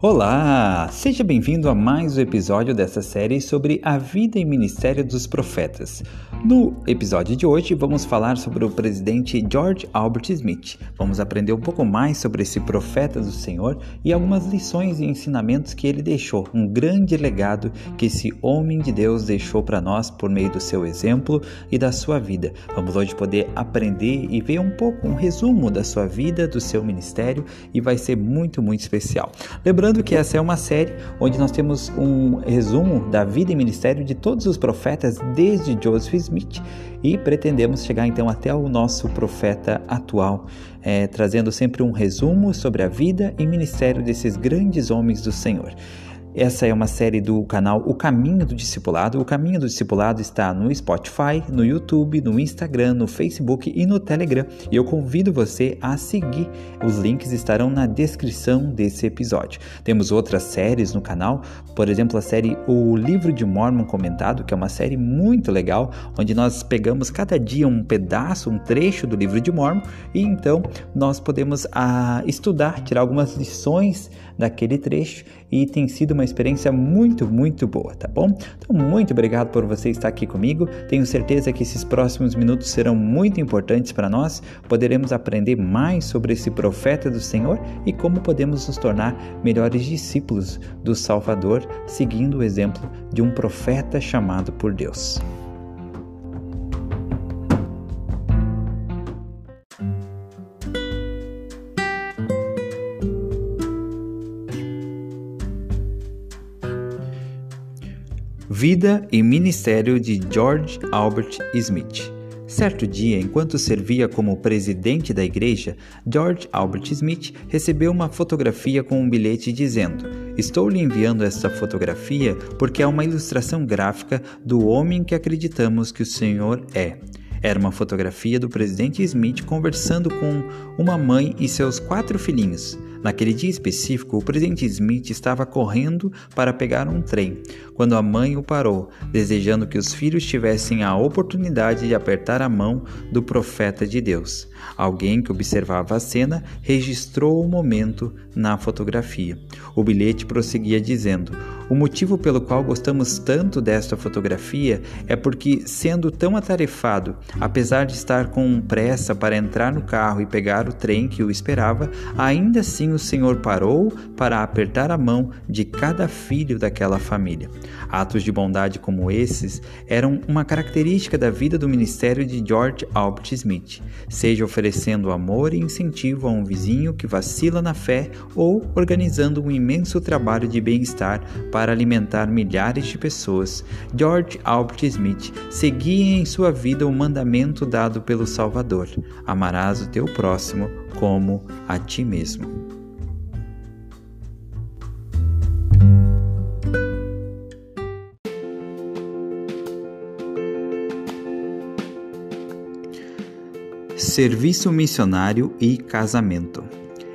Olá! Seja bem-vindo a mais um episódio dessa série sobre a vida e ministério dos profetas. No episódio de hoje, vamos falar sobre o presidente George Albert Smith. Vamos aprender um pouco mais sobre esse profeta do Senhor e algumas lições e ensinamentos que ele deixou, um grande legado que esse homem de Deus deixou para nós por meio do seu exemplo e da sua vida. Vamos hoje poder aprender e ver um resumo da sua vida, do seu ministério, e vai ser muito especial. Lembrando que essa é uma série onde nós temos um resumo da vida e ministério de todos os profetas desde Joseph Smith e pretendemos chegar então até o nosso profeta atual, trazendo sempre um resumo sobre a vida e ministério desses grandes homens do Senhor. Essa é uma série do canal O Caminho do Discipulado. O Caminho do Discipulado está no Spotify, no YouTube, no Instagram, no Facebook e no Telegram. E eu convido você a seguir. Os links estarão na descrição desse episódio. Temos outras séries no canal, por exemplo, a série O Livro de Mórmon Comentado, que é uma série muito legal, onde nós pegamos cada dia um pedaço, um trecho do Livro de Mórmon e então nós podemos estudar, tirar algumas lições daquele trecho e tem sido uma experiência muito boa, tá bom? Então, muito obrigado por você estar aqui comigo. Tenho certeza que esses próximos minutos serão muito importantes para nós. Poderemos aprender mais sobre esse profeta do Senhor e como podemos nos tornar melhores discípulos do Salvador, seguindo o exemplo de um profeta chamado por Deus. Vida e ministério de George Albert Smith. Certo dia, enquanto servia como presidente da igreja, George Albert Smith recebeu uma fotografia com um bilhete dizendo: "Estou lhe enviando esta fotografia porque é uma ilustração gráfica do homem que acreditamos que o Senhor é." Era uma fotografia do presidente Smith conversando com uma mãe e seus 4 filhinhos. Naquele dia específico, o presidente Smith estava correndo para pegar um trem, quando a mãe o parou, desejando que os filhos tivessem a oportunidade de apertar a mão do profeta de Deus. Alguém que observava a cena registrou o momento na fotografia. O bilhete prosseguia dizendo: "O motivo pelo qual gostamos tanto desta fotografia é porque, sendo tão atarefado, apesar de estar com pressa para entrar no carro e pegar o trem que o esperava, ainda assim o Senhor parou para apertar a mão de cada filho daquela família." Atos de bondade como esses eram uma característica da vida do ministério de George Albert Smith, seja oferecendo amor e incentivo a um vizinho que vacila na fé ou organizando um imenso trabalho de bem-estar para alimentar milhares de pessoas. George Albert Smith seguia em sua vida o mandamento dado pelo Salvador: amarás o teu próximo como a ti mesmo. Serviço missionário e casamento.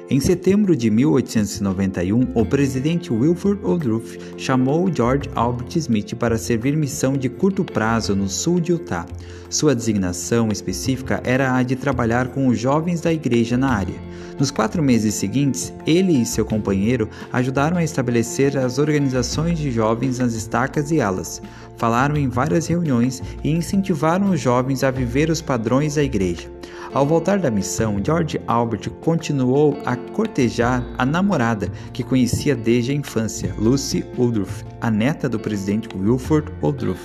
Em setembro de 1891, o presidente Wilford Woodruff chamou George Albert Smith para servir missão de curto prazo no sul de Utah. Sua designação específica era a de trabalhar com os jovens da igreja na área. Nos 4 meses seguintes, ele e seu companheiro ajudaram a estabelecer as organizações de jovens nas estacas e alas, falaram em várias reuniões e incentivaram os jovens a viver os padrões da igreja. Ao voltar da missão, George Albert continuou a cortejar a namorada que conhecia desde a infância, Lucy Woodruff, a neta do presidente Wilford Woodruff.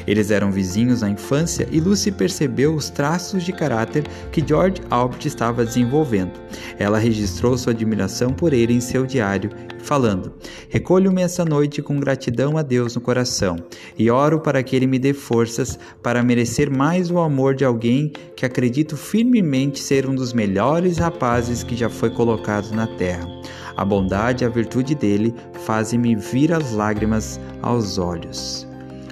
Eles eram vizinhos na infância e Lucy percebeu os traços de caráter que George Albert estava desenvolvendo. Ela registrou sua admiração por ele em seu diário, falando: "Recolho-me essa noite com gratidão a Deus no coração e oro para que Ele me dê forças para merecer mais o amor de alguém que acredito firmemente ser um dos melhores rapazes que já foi colocado na terra. A bondade e a virtude dele fazem-me vir as lágrimas aos olhos."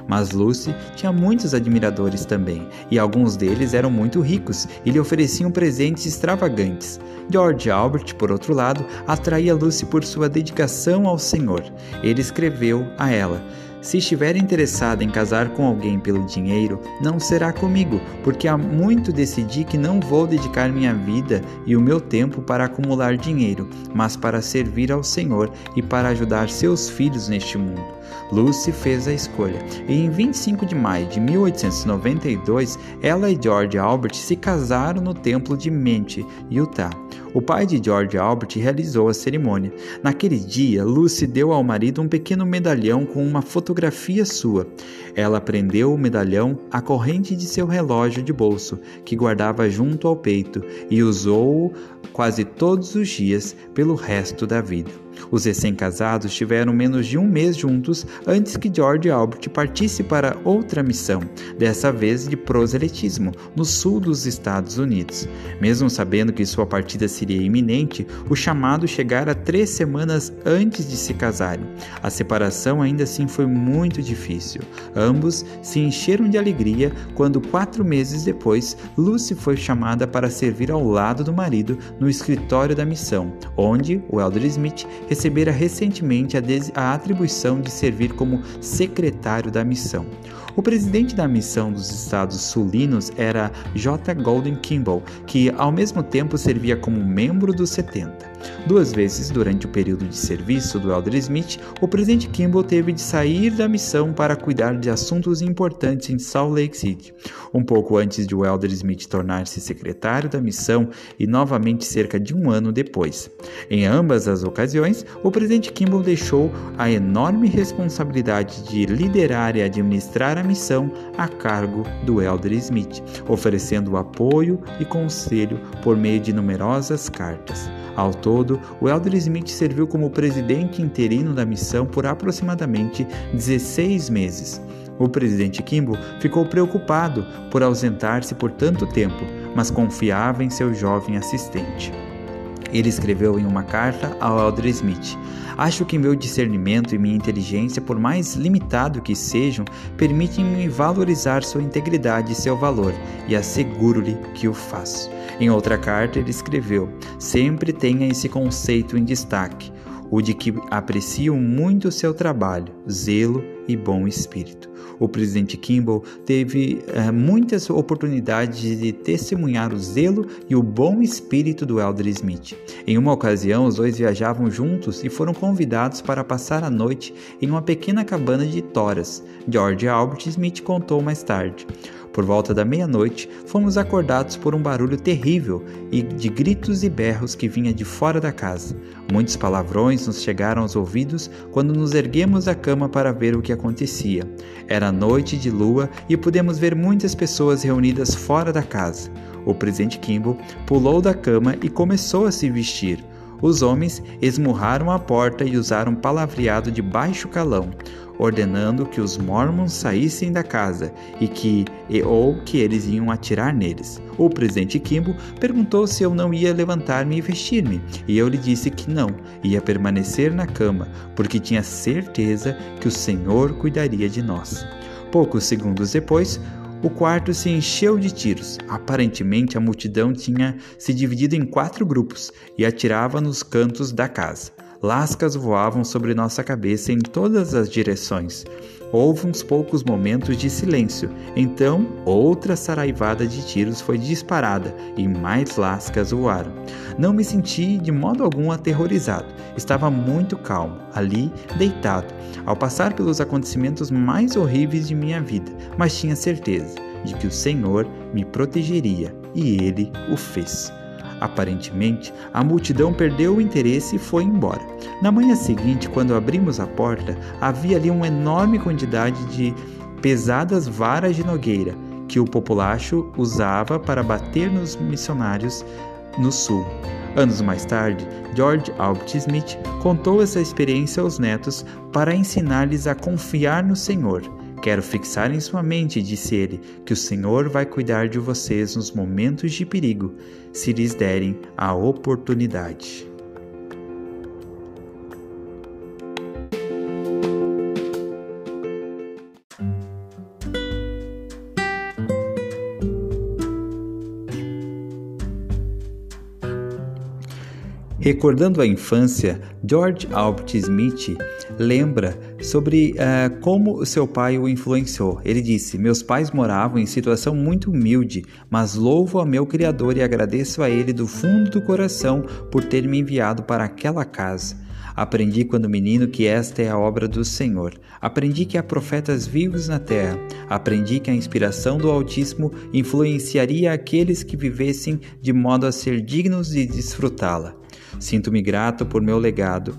Mas Lucy tinha muitos admiradores também, e alguns deles eram muito ricos e lhe ofereciam presentes extravagantes. George Albert, por outro lado, atraía Lucy por sua dedicação ao Senhor. Ele escreveu a ela: Se estiver interessada em casar com alguém pelo dinheiro, não será comigo, porque há muito decidi que não vou dedicar minha vida e o meu tempo para acumular dinheiro, mas para servir ao Senhor e para ajudar seus filhos neste mundo. Lucy fez a escolha, e em 25 de maio de 1892, ela e George Albert se casaram no templo de Mentor, Utah. O pai de George Albert realizou a cerimônia. Naquele dia, Lucy deu ao marido um pequeno medalhão com uma fotografia sua. Ela prendeu o medalhão à corrente de seu relógio de bolso, que guardava junto ao peito, e usou-o quase todos os dias pelo resto da vida. Os recém-casados tiveram menos de um mês juntos antes que George Albert partisse para outra missão, dessa vez de proselitismo, no sul dos Estados Unidos. Mesmo sabendo que sua partida seria iminente, o chamado chegara 3 semanas antes de se casarem. A separação ainda assim foi muito difícil. Ambos se encheram de alegria quando, 4 meses depois, Lucy foi chamada para servir ao lado do marido no escritório da missão, onde o elder Smith recebera recentemente a atribuição de servir como secretário da missão. O presidente da missão dos Estados Sulinos era J. Golden Kimball, que ao mesmo tempo servia como membro dos 70. 2 vezes durante o período de serviço do elder Smith, o presidente Kimball teve de sair da missão para cuidar de assuntos importantes em Salt Lake City. Um pouco antes de o elder Smith tornar-se secretário da missão e novamente cerca de 1 ano depois. Em ambas as ocasiões, o presidente Kimball deixou a enorme responsabilidade de liderar e administrar a missão a cargo do elder Smith, oferecendo apoio e conselho por meio de numerosas cartas. Ao todo, o elder Smith serviu como presidente interino da missão por aproximadamente 16 meses. O presidente Kimball ficou preocupado por ausentar-se por tanto tempo, mas confiava em seu jovem assistente. Ele escreveu em uma carta ao elder Smith: "Acho que meu discernimento e minha inteligência, por mais limitado que sejam, permitem-me valorizar sua integridade e seu valor, e asseguro-lhe que o faço." Em outra carta ele escreveu: "Sempre tenha esse conceito em destaque, o de que aprecio muito seu trabalho, zelo e bom espírito." O presidente Kimball teve muitas oportunidades de testemunhar o zelo e o bom espírito do elder Smith. Em uma ocasião, os dois viajavam juntos e foram convidados para passar a noite em uma pequena cabana de toras. George Albert Smith contou mais tarde: "Por volta da meia-noite, fomos acordados por um barulho terrível e de gritos e berros que vinha de fora da casa. Muitos palavrões nos chegaram aos ouvidos quando nos erguemos da cama para ver o que acontecia. Era noite de lua e pudemos ver muitas pessoas reunidas fora da casa. O presidente Kimball pulou da cama e começou a se vestir. Os homens esmurraram a porta e usaram palavreado de baixo calão, ordenando que os Mormons saíssem da casa ou que eles iam atirar neles. O presidente Kimball perguntou se eu não ia levantar-me e vestir-me, e eu lhe disse que não, ia permanecer na cama, porque tinha certeza que o Senhor cuidaria de nós." Poucos segundos depois, o quarto se encheu de tiros. Aparentemente, a multidão tinha se dividido em 4 grupos e atirava nos cantos da casa. Lascas voavam sobre nossa cabeça em todas as direções. Houve uns poucos momentos de silêncio. Então, outra saraivada de tiros foi disparada e mais lascas voaram. Não me senti de modo algum aterrorizado. Estava muito calmo, ali, deitado, ao passar pelos acontecimentos mais horríveis de minha vida, mas tinha certeza de que o Senhor me protegeria, e Ele o fez. Aparentemente, a multidão perdeu o interesse e foi embora. Na manhã seguinte, quando abrimos a porta, havia ali uma enorme quantidade de pesadas varas de nogueira que o populacho usava para bater nos missionários no sul. Anos mais tarde, George Albert Smith contou essa experiência aos netos para ensinar-lhes a confiar no Senhor. "Quero fixar em sua mente", disse ele, "que o Senhor vai cuidar de vocês nos momentos de perigo, se lhes derem a oportunidade." Recordando a infância, George Albert Smith lembra sobre como seu pai o influenciou. Ele disse: "Meus pais moravam em situação muito humilde, mas louvo a meu Criador e agradeço a Ele do fundo do coração por ter me enviado para aquela casa. Aprendi quando menino que esta é a obra do Senhor. Aprendi que há profetas vivos na terra. Aprendi que a inspiração do Altíssimo influenciaria aqueles que vivessem de modo a ser dignos de desfrutá-la. Sinto-me grato por meu legado,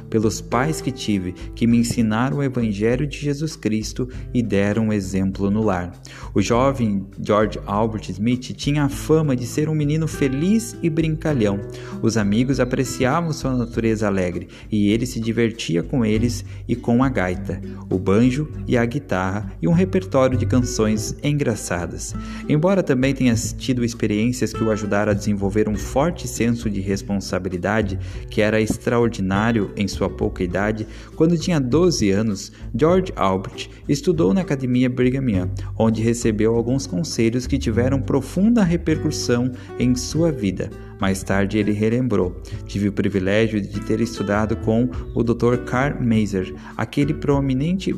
pelos pais que tive, que me ensinaram o Evangelho de Jesus Cristo e deram um exemplo no lar." O jovem George Albert Smith tinha a fama de ser um menino feliz e brincalhão. Os amigos apreciavam sua natureza alegre e ele se divertia com eles e com a gaita, o banjo e a guitarra e um repertório de canções engraçadas. Embora também tenha tido experiências que o ajudaram a desenvolver um forte senso de responsabilidade, que era extraordinário em sua pouca idade, quando tinha 12 anos, George Albert estudou na Academia Brigham Young, onde recebeu alguns conselhos que tiveram profunda repercussão em sua vida. Mais tarde ele relembrou: "Tive o privilégio de ter estudado com o Dr. Karl Maeser, aquele preeminente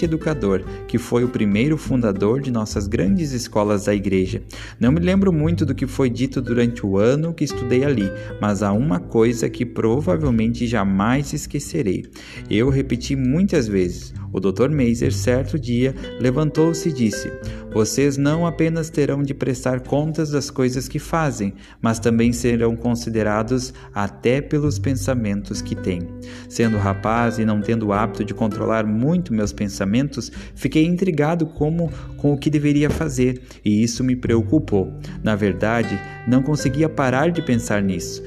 educador, que foi o primeiro fundador de nossas grandes escolas da igreja. Não me lembro muito do que foi dito durante o ano que estudei ali, mas há uma coisa que provavelmente jamais esquecerei. Eu repeti muitas vezes. O Dr. Maeser, certo dia, levantou-se e disse: "Vocês não apenas terão de prestar contas das coisas que fazem, mas também serão considerados até pelos pensamentos que têm." Sendo rapaz e não tendo o hábito de controlar muito meus pensamentos, fiquei intrigado com o que deveria fazer, e isso me preocupou. Na verdade, não conseguia parar de pensar nisso.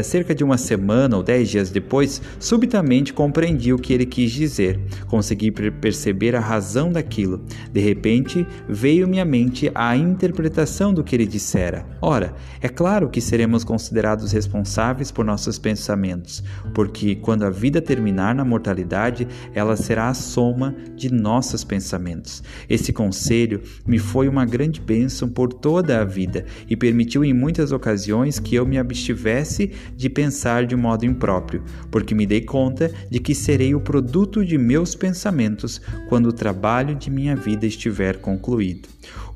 Cerca de uma semana ou 10 dias depois, subitamente compreendi o que ele quis dizer. Consegui perceber a razão daquilo. De repente, veio-me à mente a interpretação do que ele dissera. Ora, é claro que seremos considerados responsáveis por nossos pensamentos, porque quando a vida terminar na mortalidade, ela será a soma de nossos pensamentos. Esse conselho me foi uma grande bênção por toda a vida e permitiu em muitas ocasiões que eu me abstivesse de pensar de modo impróprio, porque me dei conta de que serei o produto de meus pensamentos quando o trabalho de minha vida estiver concluído.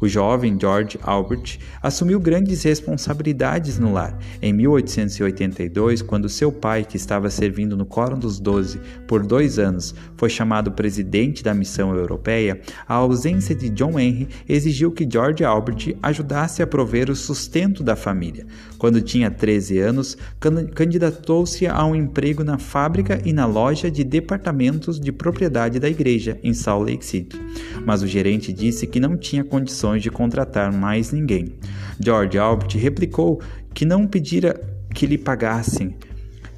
O jovem George Albert assumiu grandes responsabilidades no lar. Em 1882, quando seu pai, que estava servindo no Quórum dos 12 por 2 anos, foi chamado presidente da missão europeia, a ausência de John Henry exigiu que George Albert ajudasse a prover o sustento da família. Quando tinha 13 anos, candidatou-se a um emprego na fábrica e na loja de departamentos de propriedade da igreja, em Salt Lake City. Mas o gerente disse que não tinha condições de contratar mais ninguém. George Albert replicou que não pedira que lhe pagassem,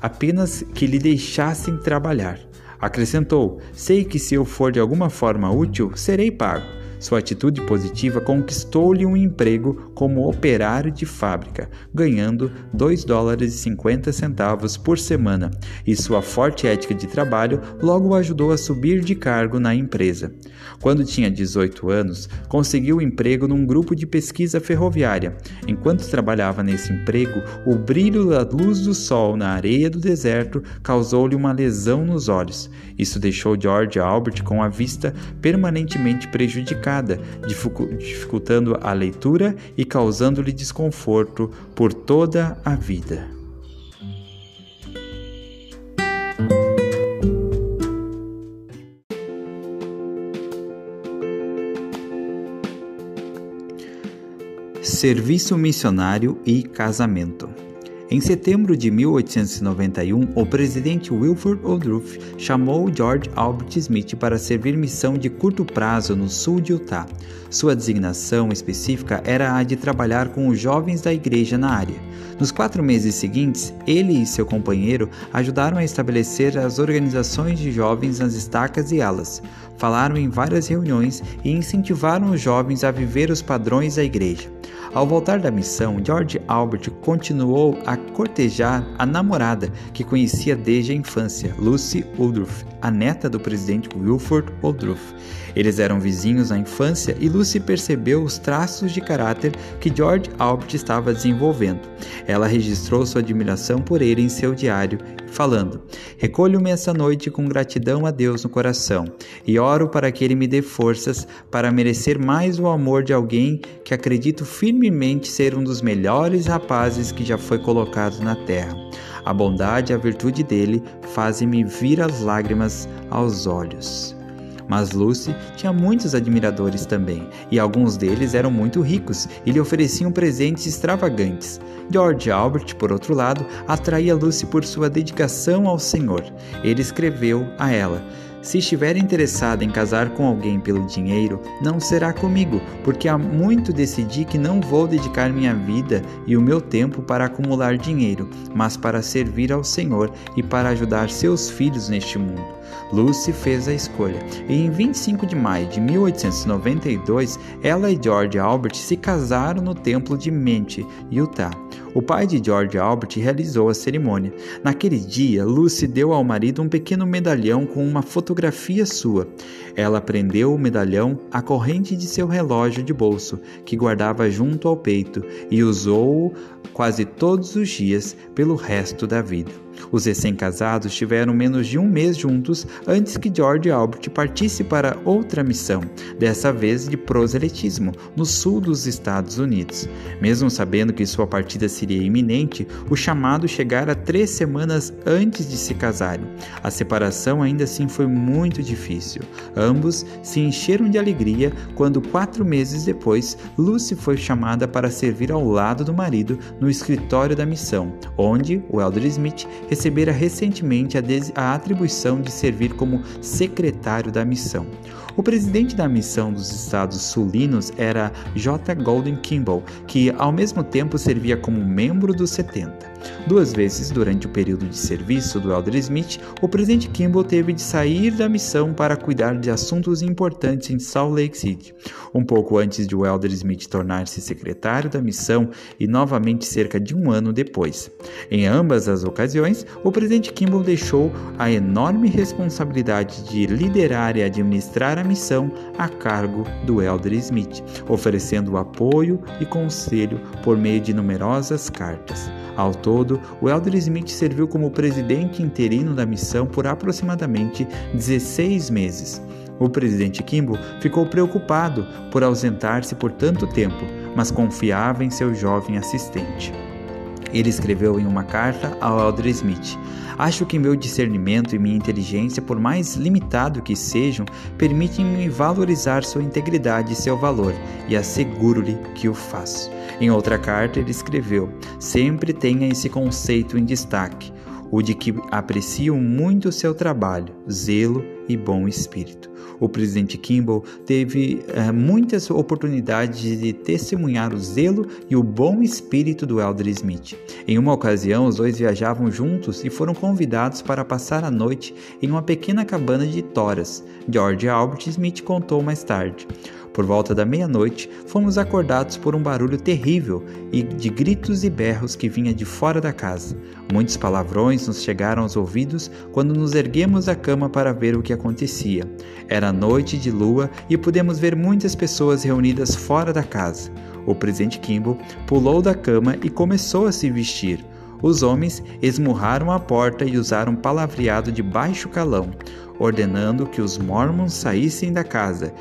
apenas que lhe deixassem trabalhar. Acrescentou: "Sei que se eu for de alguma forma útil, serei pago." Sua atitude positiva conquistou-lhe um emprego como operário de fábrica, ganhando $2,50 por semana, e sua forte ética de trabalho logo o ajudou a subir de cargo na empresa. Quando tinha 18 anos, conseguiu um emprego num grupo de pesquisa ferroviária. Enquanto trabalhava nesse emprego, o brilho da luz do sol na areia do deserto causou-lhe uma lesão nos olhos. Isso deixou George Albert com a vista permanentemente prejudicada, dificultando a leitura e causando-lhe desconforto por toda a vida. Serviço missionário e casamento. Em setembro de 1891, o presidente Wilford Woodruff chamou George Albert Smith para servir missão de curto prazo no sul de Utah. Sua designação específica era a de trabalhar com os jovens da igreja na área. Nos 4 meses seguintes, ele e seu companheiro ajudaram a estabelecer as organizações de jovens nas estacas e alas. falaram em várias reuniões e incentivaram os jovens a viver os padrões da igreja. Ao voltar da missão, George Albert continuou a cortejar a namorada que conhecia desde a infância, Lucy Woodruff, a neta do presidente Wilford Woodruff. Eles eram vizinhos na infância e Lucy percebeu os traços de caráter que George Albert estava desenvolvendo. Ela registrou sua admiração por ele em seu diário, falando: "Recolho-me essa noite com gratidão a Deus no coração e oro para que Ele me dê forças para merecer mais o amor de alguém que acredito firmemente ser um dos melhores rapazes que já foi colocado na terra. A bondade e a virtude dele fazem-me vir as lágrimas aos olhos." Mas Lucy tinha muitos admiradores também, e alguns deles eram muito ricos e lhe ofereciam presentes extravagantes. George Albert, por outro lado, atraía Lucy por sua dedicação ao Senhor. Ele escreveu a ela: "Se estiver interessada em casar com alguém pelo dinheiro, não será comigo, porque há muito decidi que não vou dedicar minha vida e o meu tempo para acumular dinheiro, mas para servir ao Senhor e para ajudar seus filhos neste mundo." Lucy fez a escolha, e em 25 de maio de 1892, ela e George Albert se casaram no templo de Menche, Utah. O pai de George Albert realizou a cerimônia. Naquele dia, Lucy deu ao marido um pequeno medalhão com uma fotografia sua. Ela prendeu o medalhão à corrente de seu relógio de bolso, que guardava junto ao peito, e usou-o quase todos os dias pelo resto da vida. Os recém-casados tiveram menos de um mês juntos antes que George Albert partisse para outra missão, dessa vez de proselitismo, no sul dos Estados Unidos. Mesmo sabendo que sua partida seria iminente, o chamado chegara 3 semanas antes de se casarem. A separação ainda assim foi muito difícil. Ambos se encheram de alegria quando, 4 meses depois, Lucy foi chamada para servir ao lado do marido no escritório da missão, onde o Elder Smith recebera recentemente a atribuição de servir como secretário da missão. O presidente da missão dos Estados Sulinos era J. Golden Kimball, que ao mesmo tempo servia como membro dos 70. 2 vezes durante o período de serviço do Elder Smith, o presidente Kimball teve de sair da missão para cuidar de assuntos importantes em Salt Lake City. Um pouco antes de o Elder Smith tornar-se secretário da missão e novamente cerca de 1 ano depois. Em ambas as ocasiões, o presidente Kimball deixou a enorme responsabilidade de liderar e administrar a missão a cargo do Elder Smith, oferecendo apoio e conselho por meio de numerosas cartas. Ao todo, o Elder Smith serviu como presidente interino da missão por aproximadamente 16 meses. O presidente Kimball ficou preocupado por ausentar-se por tanto tempo, mas confiava em seu jovem assistente. Ele escreveu em uma carta ao Elder Smith: "Acho que meu discernimento e minha inteligência, por mais limitado que sejam, permitem-me valorizar sua integridade e seu valor, e asseguro-lhe que o faço." Em outra carta ele escreveu: "Sempre tenha esse conceito em destaque, o de que aprecio muito seu trabalho, zelo e bom espírito." O presidente Kimball teve muitas oportunidades de testemunhar o zelo e o bom espírito do Elder Smith. Em uma ocasião, os dois viajavam juntos e foram convidados para passar a noite em uma pequena cabana de toras. George Albert Smith contou mais tarde: "Por volta da meia-noite, fomos acordados por um barulho terrível e de gritos e berros que vinha de fora da casa. Muitos palavrões nos chegaram aos ouvidos quando nos erguemos da cama para ver o que acontecia. Era noite de lua e pudemos ver muitas pessoas reunidas fora da casa. O presidente Kimball pulou da cama e começou a se vestir. Os homens esmurraram a porta e usaram palavreado de baixo calão, ordenando que os Mormons saíssem da casa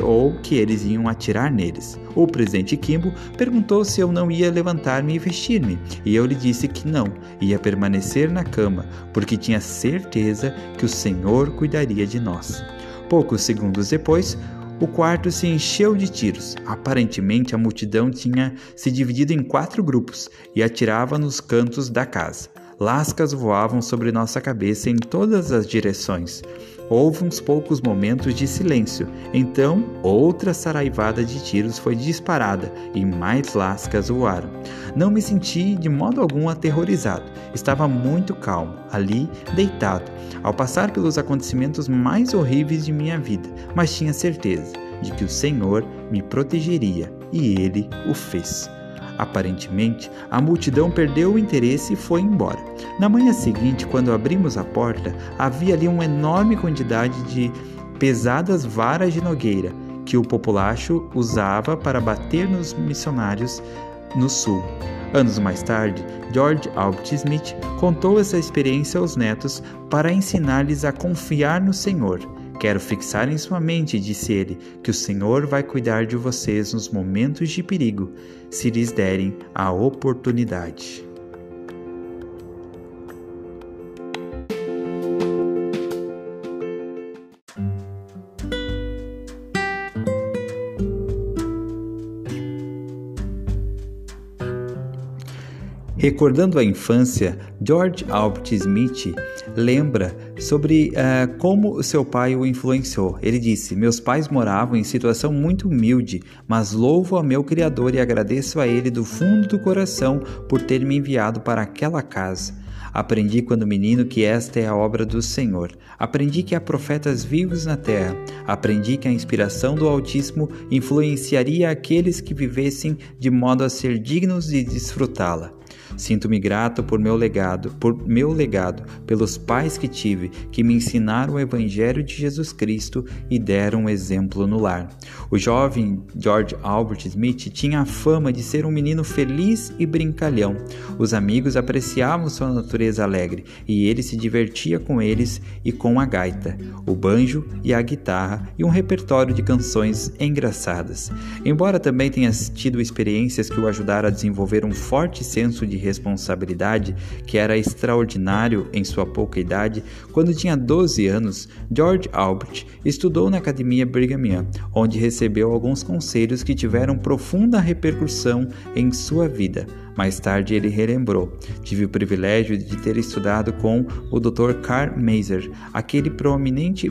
ou que eles iam atirar neles. O presidente Kimball perguntou se eu não ia levantar-me e vestir-me, e eu lhe disse que não, ia permanecer na cama, porque tinha certeza que o Senhor cuidaria de nós. Poucos segundos depois, o quarto se encheu de tiros. Aparentemente, a multidão tinha se dividido em 4 grupos e atirava nos cantos da casa. Lascas voavam sobre nossa cabeça em todas as direções. Houve uns poucos momentos de silêncio. Então, outra saraivada de tiros foi disparada e mais lascas voaram. Não me senti de modo algum aterrorizado. Estava muito calmo, ali, deitado, ao passar pelos acontecimentos mais horríveis de minha vida, mas tinha certeza de que o Senhor me protegeria, e Ele o fez. Aparentemente, a multidão perdeu o interesse e foi embora. Na manhã seguinte, quando abrimos a porta, havia ali uma enorme quantidade de pesadas varas de nogueira que o populacho usava para bater nos missionários no sul. Anos mais tarde, George Albert Smith contou essa experiência aos netos para ensinar-lhes a confiar no Senhor. Quero fixar em sua mente, disse ele, que o Senhor vai cuidar de vocês nos momentos de perigo, se lhes derem a oportunidade. Recordando a infância, George Albert Smith lembra sobre como seu pai o influenciou. Ele disse: meus pais moravam em situação muito humilde, mas louvo ao meu Criador e agradeço a Ele do fundo do coração por ter me enviado para aquela casa. Aprendi quando menino que esta é a obra do Senhor. Aprendi que há profetas vivos na terra. Aprendi que a inspiração do Altíssimo influenciaria aqueles que vivessem de modo a ser dignos de desfrutá-la. Sinto-me grato por meu legado, pelos pais que tive, que me ensinaram o Evangelho de Jesus Cristo e deram um exemplo no lar. O jovem George Albert Smith tinha a fama de ser um menino feliz e brincalhão. Os amigos apreciavam sua natureza alegre e ele se divertia com eles e com a gaita, o banjo e a guitarra e um repertório de canções engraçadas. Embora também tenha tido experiências que o ajudaram a desenvolver um forte senso de responsabilidade, que era extraordinário em sua pouca idade, quando tinha 12 anos, George Albert estudou na Academia Brigham Young, onde recebeu alguns conselhos que tiveram profunda repercussão em sua vida. Mais tarde ele relembrou: tive o privilégio de ter estudado com o Dr. Carl Maser, aquele preeminente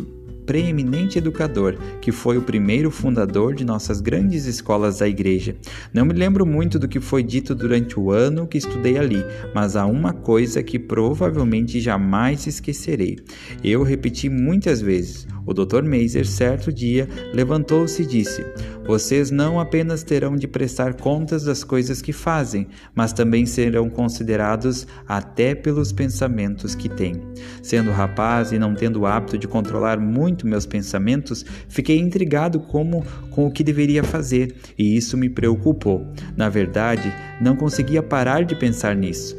educador, que foi o primeiro fundador de nossas grandes escolas da igreja. Não me lembro muito do que foi dito durante o ano que estudei ali, mas há uma coisa que provavelmente jamais esquecerei. Eu repeti muitas vezes. O Dr. Maser, certo dia, levantou-se e disse: vocês não apenas terão de prestar contas das coisas que fazem, mas também serão considerados até pelos pensamentos que têm. Sendo rapaz e não tendo o hábito de controlar muito meus pensamentos, fiquei intrigado com o que deveria fazer, e isso me preocupou. Na verdade, não conseguia parar de pensar nisso.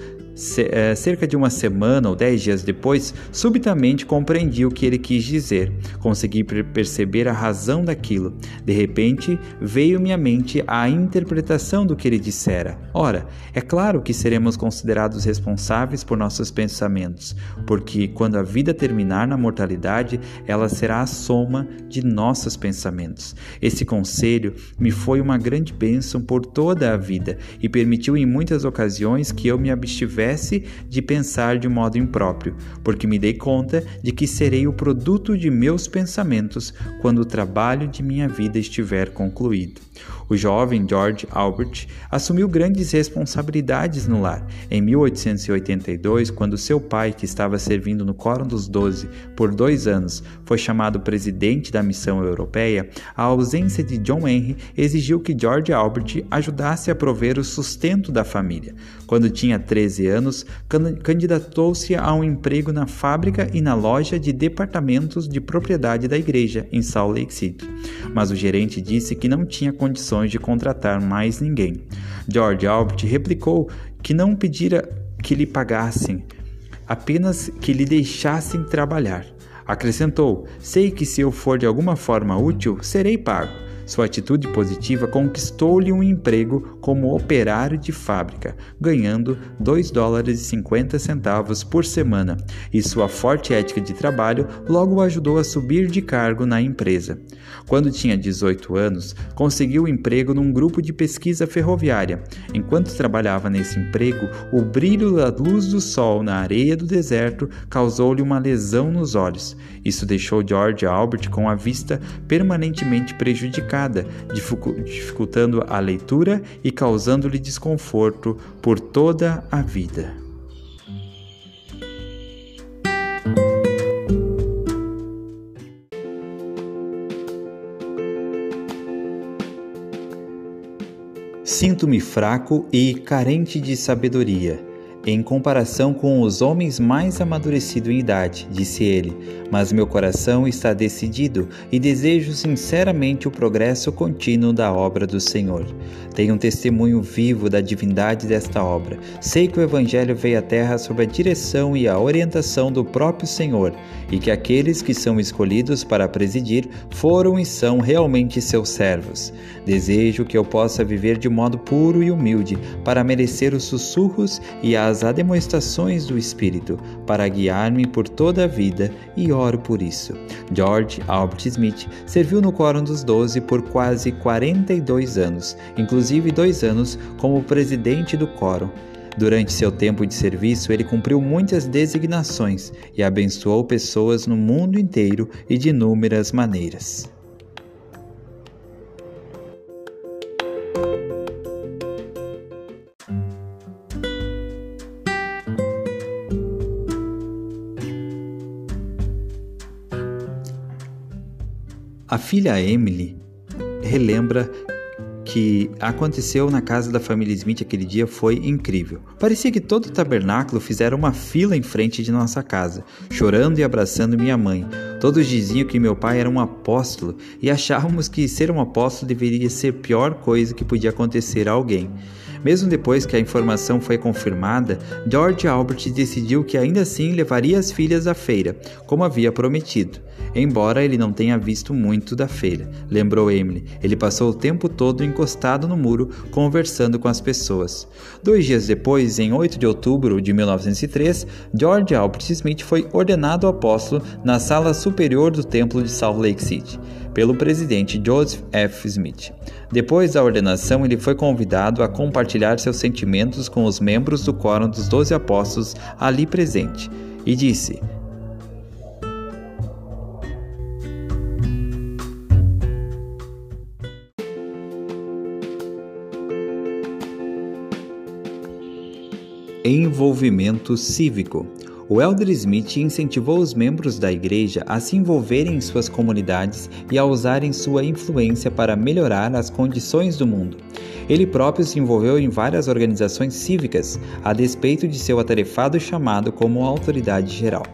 Cerca de uma semana ou 10 dias depois, subitamente compreendi o que ele quis dizer. Consegui perceber a razão daquilo. De repente, veio-me à mente a interpretação do que ele dissera. Ora, é claro que seremos considerados responsáveis por nossos pensamentos, porque quando a vida terminar na mortalidade, ela será a soma de nossos pensamentos. Esse conselho me foi uma grande bênção por toda a vida e permitiu em muitas ocasiões que eu me abstivesse de pensar de modo impróprio, porque me dei conta de que serei o produto de meus pensamentos quando o trabalho de minha vida estiver concluído. O jovem George Albert assumiu grandes responsabilidades no lar. Em 1882, quando seu pai, que estava servindo no Quórum dos 12 por 2 anos, foi chamado presidente da missão europeia, a ausência de John Henry exigiu que George Albert ajudasse a prover o sustento da família. Quando tinha 13 anos, candidatou-se a um emprego na fábrica e na loja de departamentos de propriedade da igreja, em Salt Lake City. Mas o gerente disse que não tinha condições de contratar mais ninguém. George Albert replicou que não pedira que lhe pagassem, apenas que lhe deixassem trabalhar. Acrescentou: sei que se eu for de alguma forma útil, serei pago. Sua atitude positiva conquistou-lhe um emprego como operário de fábrica, ganhando $2,50 por semana, e sua forte ética de trabalho logo o ajudou a subir de cargo na empresa. Quando tinha 18 anos, conseguiu um emprego num grupo de pesquisa ferroviária. Enquanto trabalhava nesse emprego, o brilho da luz do sol na areia do deserto causou-lhe uma lesão nos olhos. Isso deixou George Albert com a vista permanentemente prejudicada, dificultando a leitura e causando-lhe desconforto por toda a vida. Sinto-me fraco e carente de sabedoria, em comparação com os homens mais amadurecidos em idade, disse ele, mas meu coração está decidido e desejo sinceramente o progresso contínuo da obra do Senhor. Tenho um testemunho vivo da divindade desta obra. Sei que o Evangelho veio à terra sob a direção e a orientação do próprio Senhor, e que aqueles que são escolhidos para presidir foram e são realmente seus servos. Desejo que eu possa viver de modo puro e humilde, para merecer os sussurros e as demonstrações do Espírito, para guiar-me por toda a vida, e oro por isso. George Albert Smith serviu no Quórum dos 12 por quase 42 anos, inclusive 2 anos como presidente do Quórum. Durante seu tempo de serviço, ele cumpriu muitas designações e abençoou pessoas no mundo inteiro e de inúmeras maneiras. A filha Emily relembra que aconteceu na casa da família Smith aquele dia foi incrível. Parecia que todo o tabernáculo fizeram uma fila em frente de nossa casa, chorando e abraçando minha mãe. Todos diziam que meu pai era um apóstolo e achávamos que ser um apóstolo deveria ser a pior coisa que podia acontecer a alguém. Mesmo depois que a informação foi confirmada, George Albert decidiu que ainda assim levaria as filhas à feira, como havia prometido. Embora ele não tenha visto muito da feira, lembrou Emily, ele passou o tempo todo encostado no muro, conversando com as pessoas. 2 dias depois, em 8 de outubro de 1903, George Albert Smith foi ordenado apóstolo na sala superior do templo de Salt Lake City, pelo presidente Joseph F. Smith. Depois da ordenação, ele foi convidado a compartilhar seus sentimentos com os membros do Quórum dos 12 Apóstolos ali presente, e disse: envolvimento cívico. O Elder Smith incentivou os membros da igreja a se envolverem em suas comunidades e a usarem sua influência para melhorar as condições do mundo. Ele próprio se envolveu em várias organizações cívicas, a despeito de seu atarefado chamado como autoridade geral.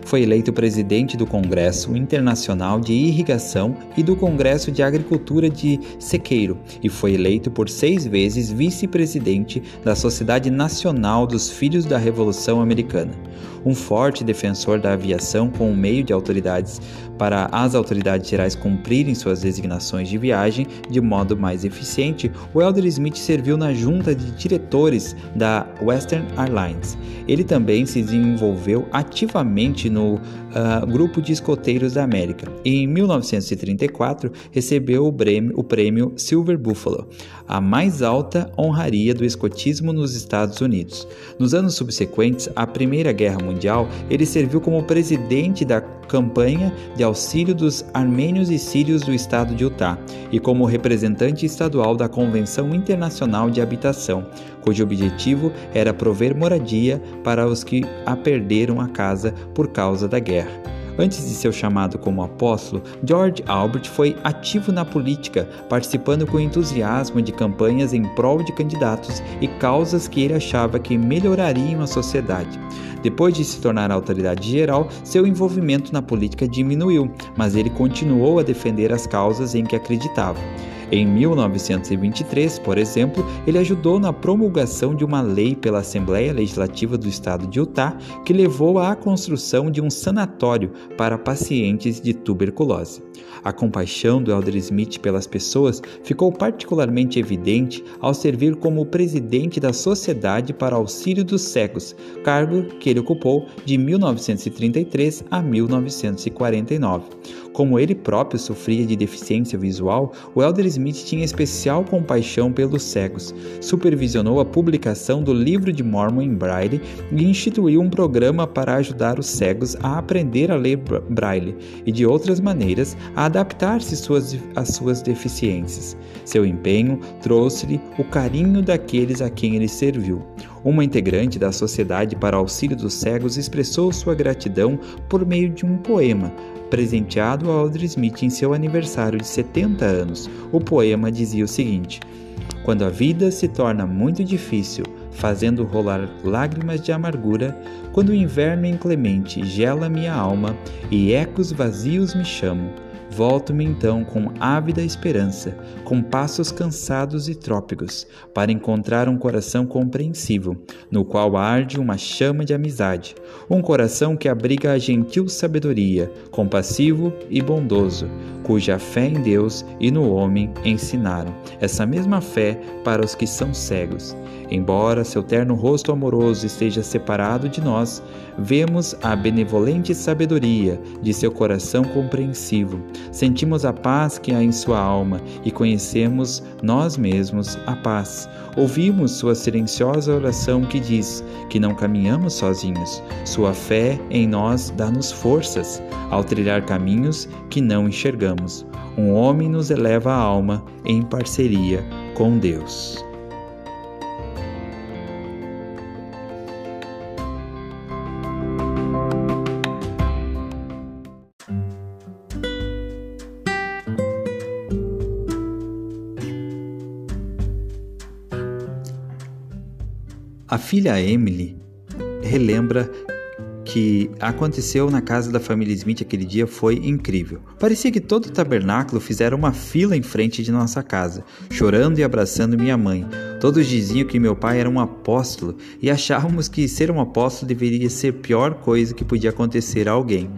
Foi eleito presidente do Congresso Internacional de Irrigação e do Congresso de Agricultura de Sequeiro e foi eleito por 6 vezes vice-presidente da Sociedade Nacional dos Filhos da Revolução Americana. Um forte defensor da aviação com o meio de autoridades para as autoridades gerais cumprirem suas designações de viagem de modo mais eficiente, o Elder Smith serviu na junta de diretores da Western Airlines. Ele também se desenvolveu ativamente no Grupo de Escoteiros da América. Em 1934, recebeu o prêmio Silver Buffalo, a mais alta honraria do escotismo nos Estados Unidos. Nos anos subsequentes à Primeira Guerra Mundial, ele serviu como presidente da campanha de auxílio dos armênios e sírios do estado de Utah e como representante estadual da Convenção Internacional de Habitação, cujo objetivo era prover moradia para os que perderam a casa por causa da guerra. Antes de seu chamado como apóstolo, George Albert foi ativo na política, participando com entusiasmo de campanhas em prol de candidatos e causas que ele achava que melhorariam a sociedade. Depois de se tornar autoridade geral, seu envolvimento na política diminuiu, mas ele continuou a defender as causas em que acreditava. Em 1923, por exemplo, ele ajudou na promulgação de uma lei pela Assembleia Legislativa do Estado de Utah que levou à construção de um sanatório para pacientes de tuberculose. A compaixão do Elder Smith pelas pessoas ficou particularmente evidente ao servir como presidente da Sociedade para Auxílio dos Cegos, cargo que ele ocupou de 1933 a 1949. Como ele próprio sofria de deficiência visual, o Elder Smith tinha especial compaixão pelos cegos, supervisionou a publicação do Livro de Mormon em Braille e instituiu um programa para ajudar os cegos a aprender a ler Braille e, de outras maneiras, a adaptar-se às suas deficiências. Seu empenho trouxe-lhe o carinho daqueles a quem ele serviu. Uma integrante da Sociedade para Auxílio dos Cegos expressou sua gratidão por meio de um poema, presenteado ao Elder Smith em seu aniversário de 70 anos. O poema dizia o seguinte: quando a vida se torna muito difícil, fazendo rolar lágrimas de amargura, quando o inverno inclemente gela minha alma e ecos vazios me chamam, volto-me então com ávida esperança, com passos cansados e trópicos, para encontrar um coração compreensivo, no qual arde uma chama de amizade, um coração que abriga a gentil sabedoria, compassivo e bondoso, cuja fé em Deus e no homem ensinaram, essa mesma fé para os que são cegos. Embora seu terno rosto amoroso esteja separado de nós, vemos a benevolente sabedoria de seu coração compreensivo, sentimos a paz que há em sua alma e conhecemos nós mesmos a paz. Ouvimos sua silenciosa oração que diz que não caminhamos sozinhos. Sua fé em nós dá-nos forças ao trilhar caminhos que não enxergamos. Um homem nos eleva a alma em parceria com Deus. A filha Emily relembra que aconteceu na casa da família Smith aquele dia foi incrível. Parecia que todo o tabernáculo fizera uma fila em frente de nossa casa, chorando e abraçando minha mãe. Todos diziam que meu pai era um apóstolo e achávamos que ser um apóstolo deveria ser a pior coisa que podia acontecer a alguém.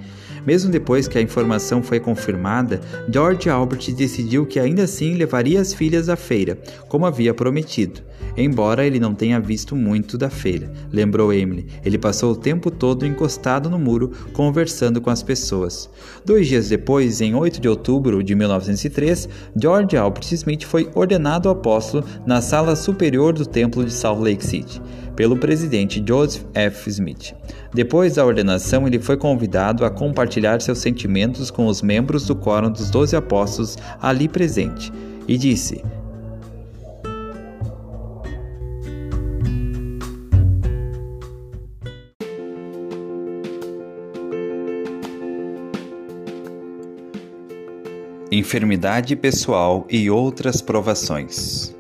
Mesmo depois que a informação foi confirmada, George Albert decidiu que ainda assim levaria as filhas à feira, como havia prometido. Embora ele não tenha visto muito da feira, lembrou Emily, ele passou o tempo todo encostado no muro, conversando com as pessoas. 2 dias depois, em 8 de outubro de 1903, George Albert Smith foi ordenado apóstolo na sala superior do templo de Salt Lake City, pelo presidente Joseph F. Smith. Depois da ordenação, ele foi convidado a compartilhar seus sentimentos com os membros do Quórum dos 12 Apóstolos ali presente, e disse: enfermidade pessoal e outras provações.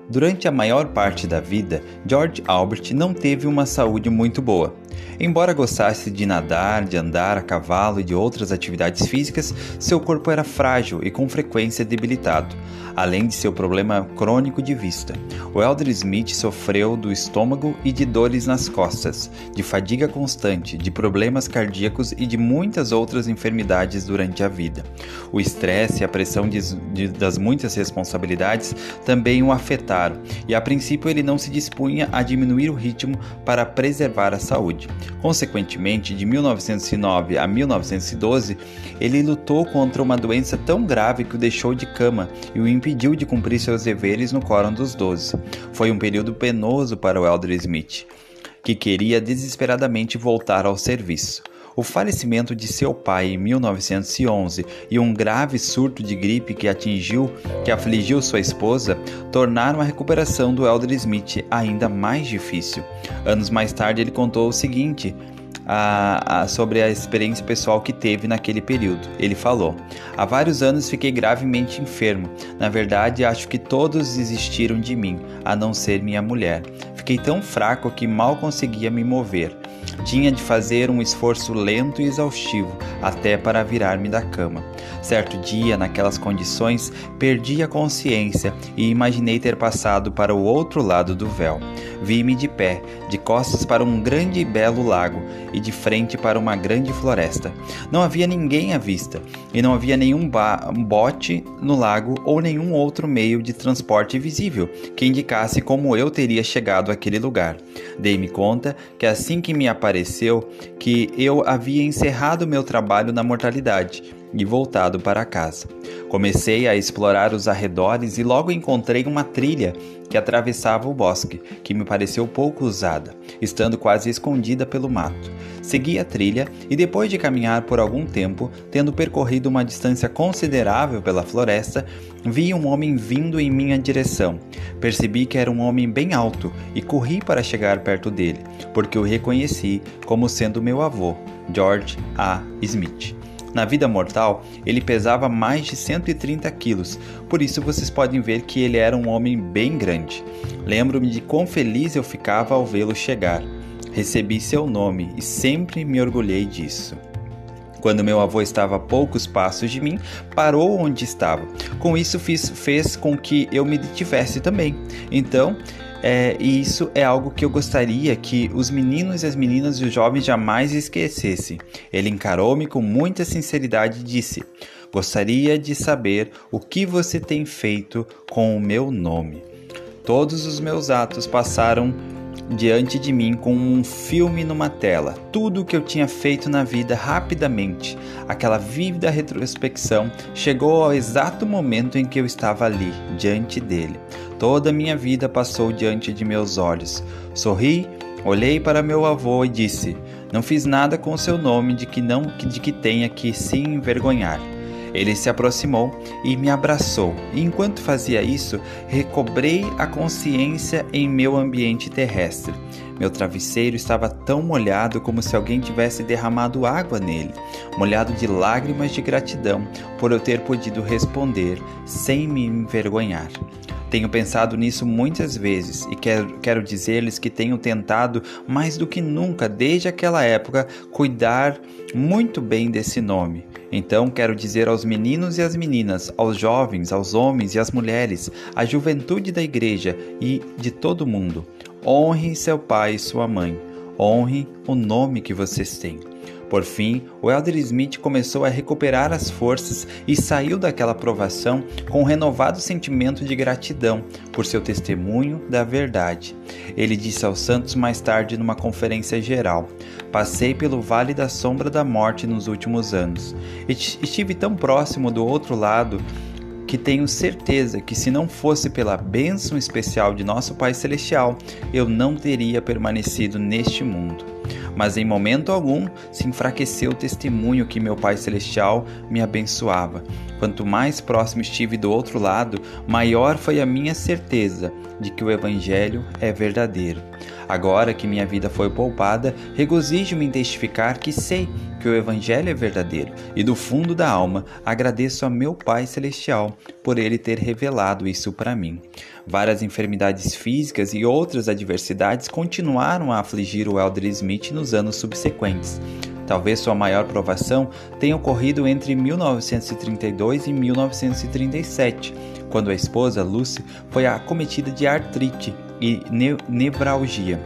Durante a maior parte da vida, George Albert não teve uma saúde muito boa. Embora gostasse de nadar, de andar a cavalo e de outras atividades físicas, seu corpo era frágil e com frequência debilitado, além de seu problema crônico de vista. O Elder Smith sofreu do estômago e de dores nas costas, de fadiga constante, de problemas cardíacos e de muitas outras enfermidades durante a vida. O estresse e a pressão das muitas responsabilidades também o afetaram, e a princípio ele não se dispunha a diminuir o ritmo para preservar a saúde. Consequentemente, de 1909 a 1912, ele lutou contra uma doença tão grave que o deixou de cama e o impediu de cumprir seus deveres no Quórum dos 12. Foi um período penoso para o Elder Smith, que queria desesperadamente voltar ao serviço. O falecimento de seu pai em 1911 e um grave surto de gripe que afligiu sua esposa tornaram a recuperação do Elder Smith ainda mais difícil. Anos mais tarde ele contou o seguinte sobre a experiência pessoal que teve naquele período. Ele falou: há vários anos fiquei gravemente enfermo. Na verdade, acho que todos desistiram de mim, a não ser minha mulher. Fiquei tão fraco que mal conseguia me mover. Tinha de fazer um esforço lento e exaustivo até para virar-me da cama. Certo dia, naquelas condições, perdi a consciência e imaginei ter passado para o outro lado do véu. Vi-me de pé, de costas para um grande e belo lago e de frente para uma grande floresta. Não havia ninguém à vista e não havia nenhum bote no lago ou nenhum outro meio de transporte visível que indicasse como eu teria chegado àquele lugar. Dei-me conta que assim que me apareceu que eu havia encerrado meu trabalho na mortalidade e voltado para casa. Comecei a explorar os arredores e logo encontrei uma trilha que atravessava o bosque, que me pareceu pouco usada, estando quase escondida pelo mato. Segui a trilha e depois de caminhar por algum tempo, tendo percorrido uma distância considerável pela floresta, vi um homem vindo em minha direção. Percebi que era um homem bem alto e corri para chegar perto dele, porque o reconheci como sendo meu avô, George A. Smith. Na vida mortal, ele pesava mais de 130 quilos, por isso vocês podem ver que ele era um homem bem grande. Lembro-me de quão feliz eu ficava ao vê-lo chegar. Recebi seu nome e sempre me orgulhei disso. Quando meu avô estava a poucos passos de mim, parou onde estava. Com isso fez com que eu me detivesse também. Então, e isso é algo que eu gostaria que os meninos e as meninas e os jovens jamais esquecessem. Ele encarou-me com muita sinceridade e disse: "Gostaria de saber o que você tem feito com o meu nome." Todos os meus atos passaram diante de mim como um filme numa tela. Tudo o que eu tinha feito na vida rapidamente. Aquela vívida retrospecção chegou ao exato momento em que eu estava ali, diante dele. Toda a minha vida passou diante de meus olhos. Sorri, olhei para meu avô e disse: "Não fiz nada com seu nome de que tenha que se envergonhar." Ele se aproximou e me abraçou, e enquanto fazia isso, recobrei a consciência em meu ambiente terrestre. Meu travesseiro estava tão molhado como se alguém tivesse derramado água nele, molhado de lágrimas de gratidão por eu ter podido responder sem me envergonhar. Tenho pensado nisso muitas vezes e quero dizer-lhes que tenho tentado mais do que nunca desde aquela época cuidar muito bem desse nome. Então quero dizer aos meninos e às meninas, aos jovens, aos homens e às mulheres, à juventude da igreja e de todo mundo: honre seu pai e sua mãe, honre o nome que vocês têm. Por fim, o Elder Smith começou a recuperar as forças e saiu daquela provação com um renovado sentimento de gratidão por seu testemunho da verdade. Ele disse aos santos mais tarde numa conferência geral: "Passei pelo vale da sombra da morte nos últimos anos. Estive tão próximo do outro lado que tenho certeza que se não fosse pela bênção especial de nosso Pai Celestial, eu não teria permanecido neste mundo. Mas em momento algum se enfraqueceu o testemunho que meu Pai Celestial me abençoava. Quanto mais próximo estive do outro lado, maior foi a minha certeza de que o Evangelho é verdadeiro. Agora que minha vida foi poupada, regozijo-me em testificar que sei que o Evangelho é verdadeiro e do fundo da alma agradeço a meu Pai Celestial por ele ter revelado isso para mim." Várias enfermidades físicas e outras adversidades continuaram a afligir o Elder Smith nos anos subsequentes. Talvez sua maior provação tenha ocorrido entre 1932 e 1937, quando a esposa Lucy foi acometida de artrite e nevralgia.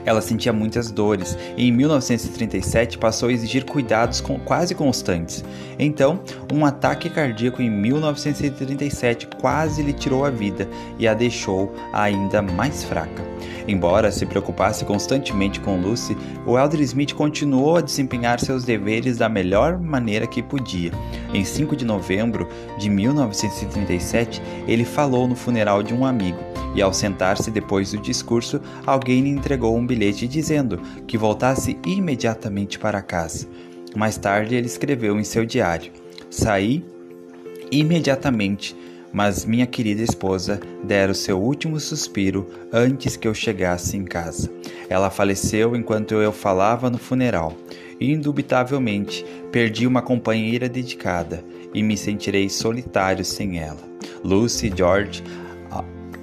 Ela sentia muitas dores e em 1937 passou a exigir cuidados quase constantes. Então, um ataque cardíaco em 1937 quase lhe tirou a vida e a deixou ainda mais fraca. Embora se preocupasse constantemente com Lucy, o Elder Smith continuou a desempenhar seus deveres da melhor maneira que podia. Em 5 de novembro de 1937, ele falou no funeral de um amigo. E ao sentar-se depois do discurso, alguém lhe entregou um bilhete dizendo que voltasse imediatamente para casa. Mais tarde ele escreveu em seu diário: "Saí imediatamente, mas minha querida esposa dera o seu último suspiro antes que eu chegasse em casa. Ela faleceu enquanto eu falava no funeral. Indubitavelmente, perdi uma companheira dedicada e me sentirei solitário sem ela." Lucy e George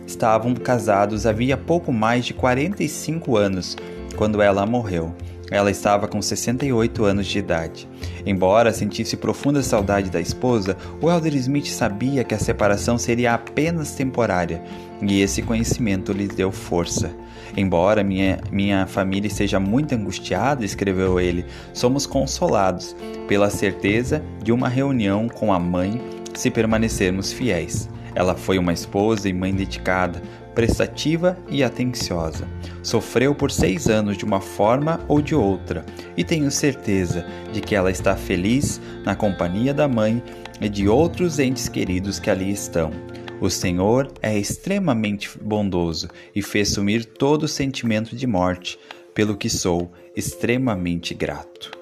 estavam casados havia pouco mais de 45 anos quando ela morreu. Ela estava com 68 anos de idade. Embora sentisse profunda saudade da esposa, o Elder Smith sabia que a separação seria apenas temporária, e esse conhecimento lhes deu força. Embora minha família esteja muito angustiada, escreveu ele, somos consolados pela certeza de uma reunião com a mãe se permanecermos fiéis. Ela foi uma esposa e mãe dedicada, prestativa e atenciosa. Sofreu por 6 anos de uma forma ou de outra, e tenho certeza de que ela está feliz na companhia da mãe e de outros entes queridos que ali estão. O Senhor é extremamente bondoso e fez sumir todo sentimento de morte, pelo que sou extremamente grato.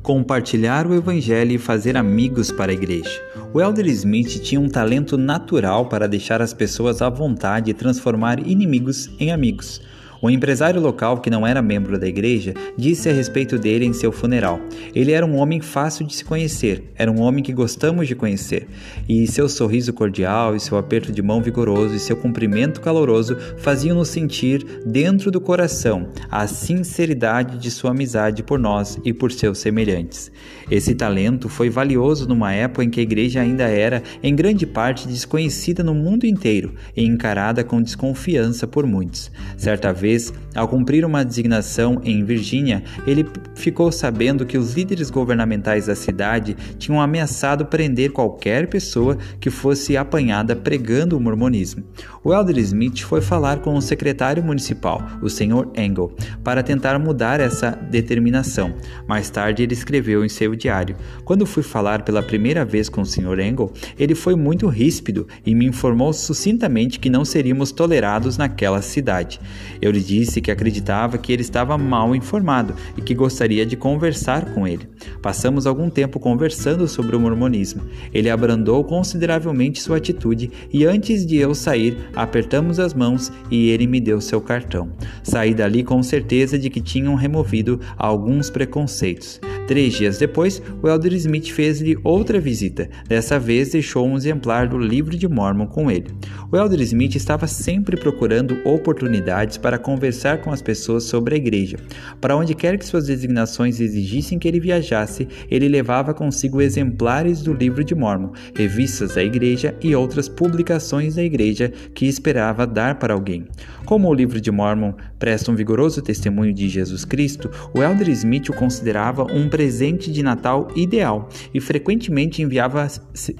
Compartilhar o Evangelho e fazer amigos para a igreja. O Elder Smith tinha um talento natural para deixar as pessoas à vontade e transformar inimigos em amigos. Um empresário local que não era membro da igreja disse a respeito dele em seu funeral: ele era um homem fácil de se conhecer, era um homem que gostamos de conhecer, e seu sorriso cordial, e seu aperto de mão vigoroso, e seu cumprimento caloroso faziam-nos sentir dentro do coração a sinceridade de sua amizade por nós e por seus semelhantes. Esse talento foi valioso numa época em que a igreja ainda era, em grande parte, desconhecida no mundo inteiro e encarada com desconfiança por muitos. Certa vez, ao cumprir uma designação em Virgínia, ele ficou sabendo que os líderes governamentais da cidade tinham ameaçado prender qualquer pessoa que fosse apanhada pregando o mormonismo. O Elder Smith foi falar com o secretário municipal, o Sr. Engel, para tentar mudar essa determinação. Mais tarde ele escreveu em seu diário: quando fui falar pela primeira vez com o Sr. Engel, ele foi muito ríspido e me informou sucintamente que não seríamos tolerados naquela cidade. Eu lhe disse que acreditava que ele estava mal informado e que gostaria de conversar com ele. Passamos algum tempo conversando sobre o mormonismo. Ele abrandou consideravelmente sua atitude e antes de eu sair, apertamos as mãos e ele me deu seu cartão. Saí dali com certeza de que tinham removido alguns preconceitos. 3 dias depois, o Elder Smith fez-lhe outra visita. Dessa vez, deixou um exemplar do Livro de Mórmon com ele. O Elder Smith estava sempre procurando oportunidades para conversar com as pessoas sobre a igreja. Para onde quer que suas designações exigissem que ele viajasse, ele levava consigo exemplares do Livro de Mórmon, revistas da igreja e outras publicações da igreja que esperava dar para alguém. Como o Livro de Mórmon presta um vigoroso testemunho de Jesus Cristo, o Elder Smith o considerava um presente de Natal ideal e frequentemente enviava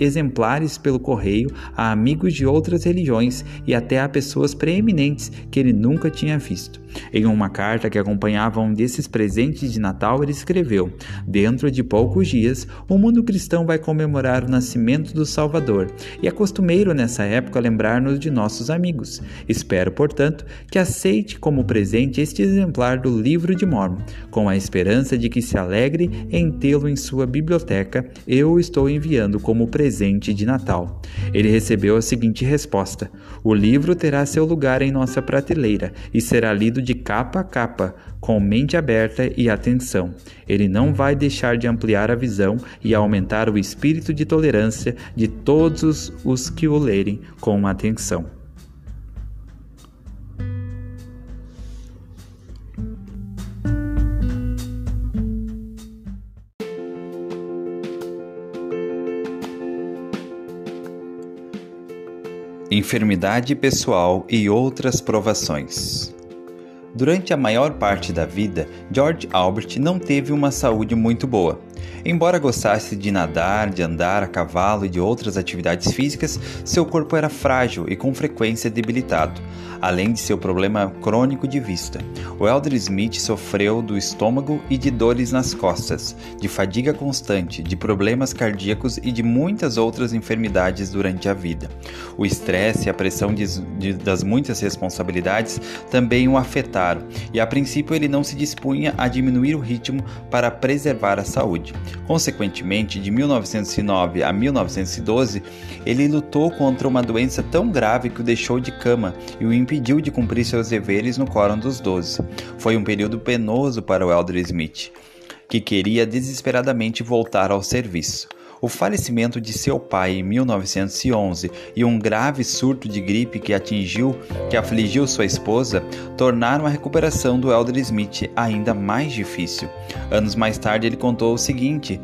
exemplares pelo correio a amigos de outras religiões e até a pessoas preeminentes que ele nunca tinha visto. Em uma carta que acompanhava um desses presentes de Natal, ele escreveu: dentro de poucos dias, o mundo cristão vai comemorar o nascimento do Salvador, e é costumeiro nessa época lembrar-nos de nossos amigos. Espero, portanto, que aceite como presente este exemplar do Livro de Mórmon, com a esperança de que se alegre em tê-lo em sua biblioteca. Eu o estou enviando como presente de Natal. Ele recebeu a seguinte resposta: o livro terá seu lugar em nossa prateleira e será lido de capa a capa, com mente aberta e atenção. Ele não vai deixar de ampliar a visão e aumentar o espírito de tolerância de todos os que o lerem com atenção. Enfermidade pessoal e outras provações. Durante a maior parte da vida, George Albert não teve uma saúde muito boa. Embora gostasse de nadar, de andar a cavalo e de outras atividades físicas, seu corpo era frágil e com frequência debilitado, além de seu problema crônico de vista. O Elder Smith sofreu do estômago e de dores nas costas, de fadiga constante, de problemas cardíacos e de muitas outras enfermidades durante a vida. O estresse e a pressão das muitas responsabilidades também o afetaram, e a princípio ele não se dispunha a diminuir o ritmo para preservar a saúde. Consequentemente, de 1909 a 1912, ele lutou contra uma doença tão grave que o deixou de cama e o impediu de cumprir seus deveres no Quórum dos 12. Foi um período penoso para o Elder Smith, que queria desesperadamente voltar ao serviço. O falecimento de seu pai em 1911 e um grave surto de gripe que afligiu sua esposa tornaram a recuperação do Elder Smith ainda mais difícil. Anos mais tarde, ele contou o seguinte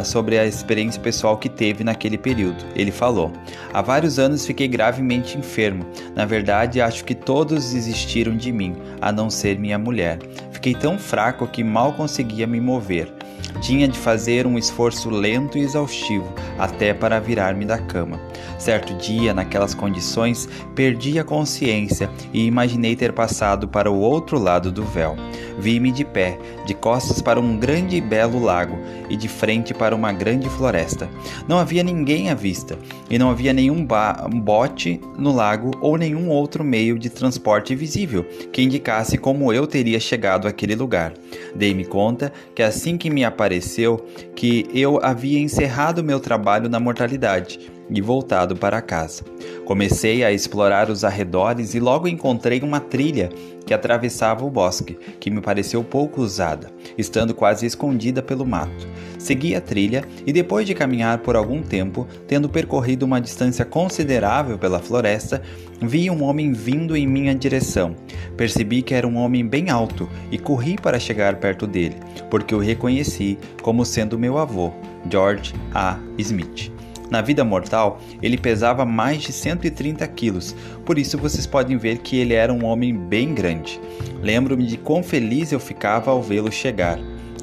sobre a experiência pessoal que teve naquele período. Ele falou: há vários anos fiquei gravemente enfermo. Na verdade, acho que todos desistiram de mim, a não ser minha mulher. Fiquei tão fraco que mal conseguia me mover. Tinha de fazer um esforço lento e exaustivo até para virar-me da cama. Certo dia, naquelas condições, perdi a consciência e imaginei ter passado para o outro lado do véu. Vi-me de pé, de costas para um grande e belo lago e de frente para uma grande floresta. Não havia ninguém à vista e não havia nenhum bote no lago ou nenhum outro meio de transporte visível que indicasse como eu teria chegado àquele lugar. Dei-me conta que assim que me apareceu que eu havia encerrado meu trabalho na mortalidade e voltado para casa. Comecei a explorar os arredores e logo encontrei uma trilha que atravessava o bosque, que me pareceu pouco usada, estando quase escondida pelo mato. Segui a trilha e depois de caminhar por algum tempo, tendo percorrido uma distância considerável pela floresta, vi um homem vindo em minha direção. Percebi que era um homem bem alto e corri para chegar perto dele, porque o reconheci como sendo meu avô, George A. Smith. Na vida mortal, ele pesava mais de 130 quilos, por isso vocês podem ver que ele era um homem bem grande. Lembro-me de quão feliz eu ficava ao vê-lo chegar.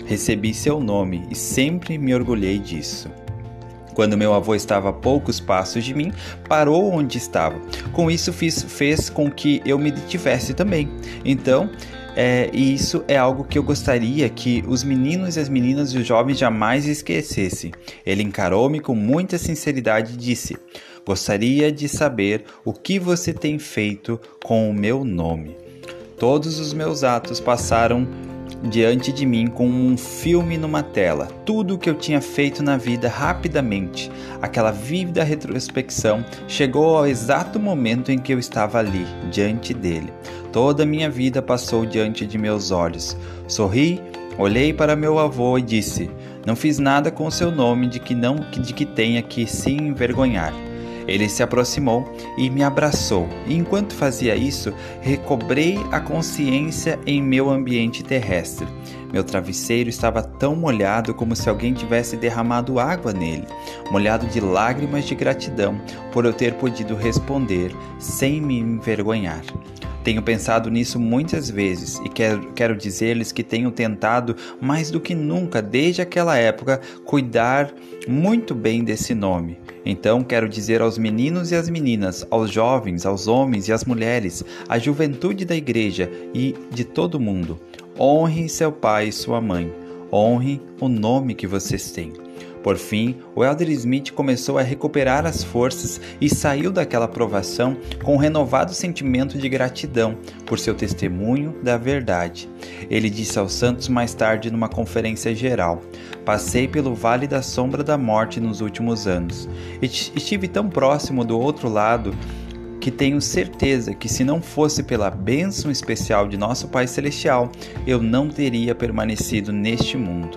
Recebi seu nome e sempre me orgulhei disso. Quando meu avô estava a poucos passos de mim, parou onde estava. Com isso fez com que eu me detivesse também. Então, isso é algo que eu gostaria que os meninos e as meninas e os jovens jamais esquecessem. Ele encarou-me com muita sinceridade e disse: gostaria de saber o que você tem feito com o meu nome. Todos os meus atos passaram diante de mim como um filme numa tela. Tudo o que eu tinha feito na vida rapidamente. Aquela vívida retrospecção chegou ao exato momento em que eu estava ali, diante dele. Toda a minha vida passou diante de meus olhos. Sorri, olhei para meu avô e disse: não fiz nada com o seu nome de que tenha que se envergonhar. Ele se aproximou e me abraçou, e enquanto fazia isso, recobrei a consciência em meu ambiente terrestre. Meu travesseiro estava tão molhado como se alguém tivesse derramado água nele, molhado de lágrimas de gratidão por eu ter podido responder sem me envergonhar. Tenho pensado nisso muitas vezes e quero dizer-lhes que tenho tentado mais do que nunca desde aquela época cuidar muito bem desse nome. Então quero dizer aos meninos e às meninas, aos jovens, aos homens e às mulheres, à juventude da igreja e de todo mundo: honre seu pai e sua mãe, honre o nome que vocês têm. Por fim, o Elder Smith começou a recuperar as forças e saiu daquela provação com um renovado sentimento de gratidão por seu testemunho da verdade. Ele disse aos santos mais tarde numa conferência geral: passei pelo vale da sombra da morte nos últimos anos. Estive tão próximo do outro lado que tenho certeza que se não fosse pela bênção especial de nosso Pai Celestial, eu não teria permanecido neste mundo.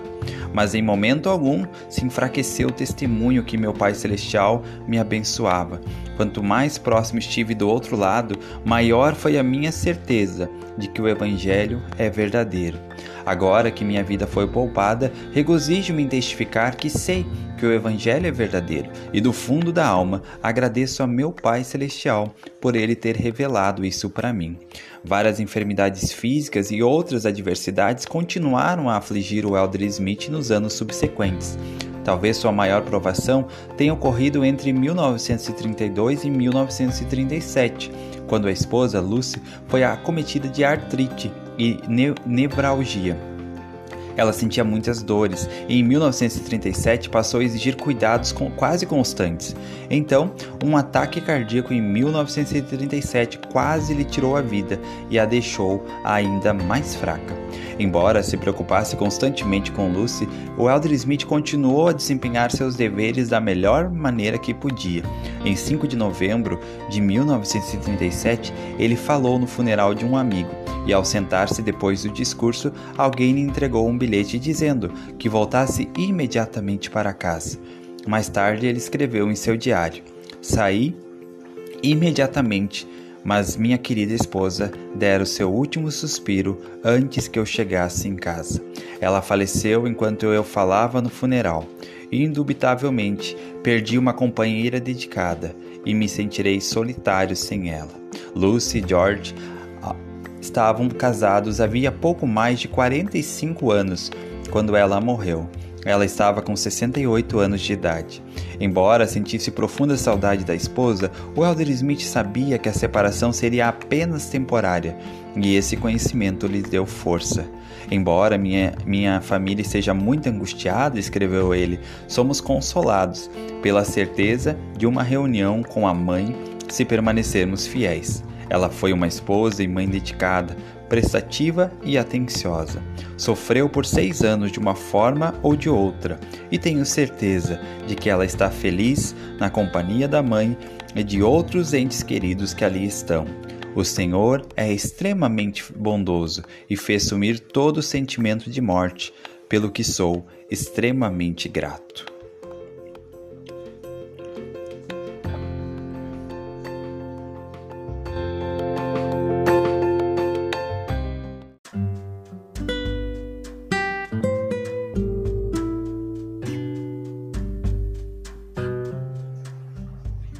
Mas em momento algum se enfraqueceu o testemunho que meu Pai Celestial me abençoava. Quanto mais próximo estive do outro lado, maior foi a minha certeza de que o Evangelho é verdadeiro. Agora que minha vida foi poupada, regozijo-me em testificar que sei que o Evangelho é verdadeiro, e do fundo da alma agradeço a meu Pai Celestial por ele ter revelado isso para mim. Várias enfermidades físicas e outras adversidades continuaram a afligir o Elder Smith nos anos subsequentes. Talvez sua maior provação tenha ocorrido entre 1932 e 1937, quando a esposa, Lucy, foi acometida de artrite e nevralgia. Ela sentia muitas dores e em 1937 passou a exigir cuidados quase constantes. Então, um ataque cardíaco em 1937 quase lhe tirou a vida e a deixou ainda mais fraca. Embora se preocupasse constantemente com Lucy, o Elder Smith continuou a desempenhar seus deveres da melhor maneira que podia. Em 5 de novembro de 1937, ele falou no funeral de um amigo, e ao sentar-se depois do discurso, alguém lhe entregou um bilhete dizendo que voltasse imediatamente para casa. Mais tarde, ele escreveu em seu diário: "Saí imediatamente, mas minha querida esposa dera o seu último suspiro antes que eu chegasse em casa. Ela faleceu enquanto eu falava no funeral. Indubitavelmente, perdi uma companheira dedicada e me sentirei solitário sem ela." Lucy e George estavam casados havia pouco mais de 45 anos quando ela morreu. Ela estava com 68 anos de idade. Embora sentisse profunda saudade da esposa, o Elder Smith sabia que a separação seria apenas temporária, e esse conhecimento lhe deu força. "Embora minha família esteja muito angustiada", escreveu ele, "somos consolados pela certeza de uma reunião com a mãe se permanecermos fiéis. Ela foi uma esposa e mãe dedicada, prestativa e atenciosa. Sofreu por 6 anos de uma forma ou de outra, e tenho certeza de que ela está feliz na companhia da mãe e de outros entes queridos que ali estão. O Senhor é extremamente bondoso e fez sumir todo o sentimento de morte, pelo que sou extremamente grato."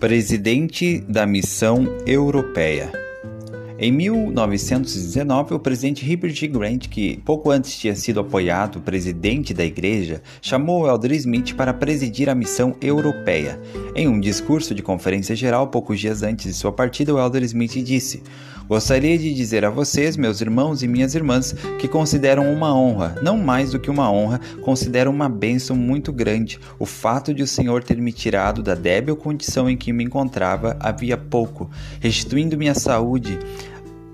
Presidente da Missão Europeia. Em 1919, o presidente Heber J. Grant, que pouco antes tinha sido apoiado presidente da igreja, chamou Elder Smith para presidir a missão europeia. Em um discurso de conferência geral, poucos dias antes de sua partida, o Elder Smith disse: "Gostaria de dizer a vocês, meus irmãos e minhas irmãs, que consideram uma honra, não mais do que uma honra, considero uma bênção muito grande, o fato de o Senhor ter me tirado da débil condição em que me encontrava havia pouco, restituindo-me a saúde,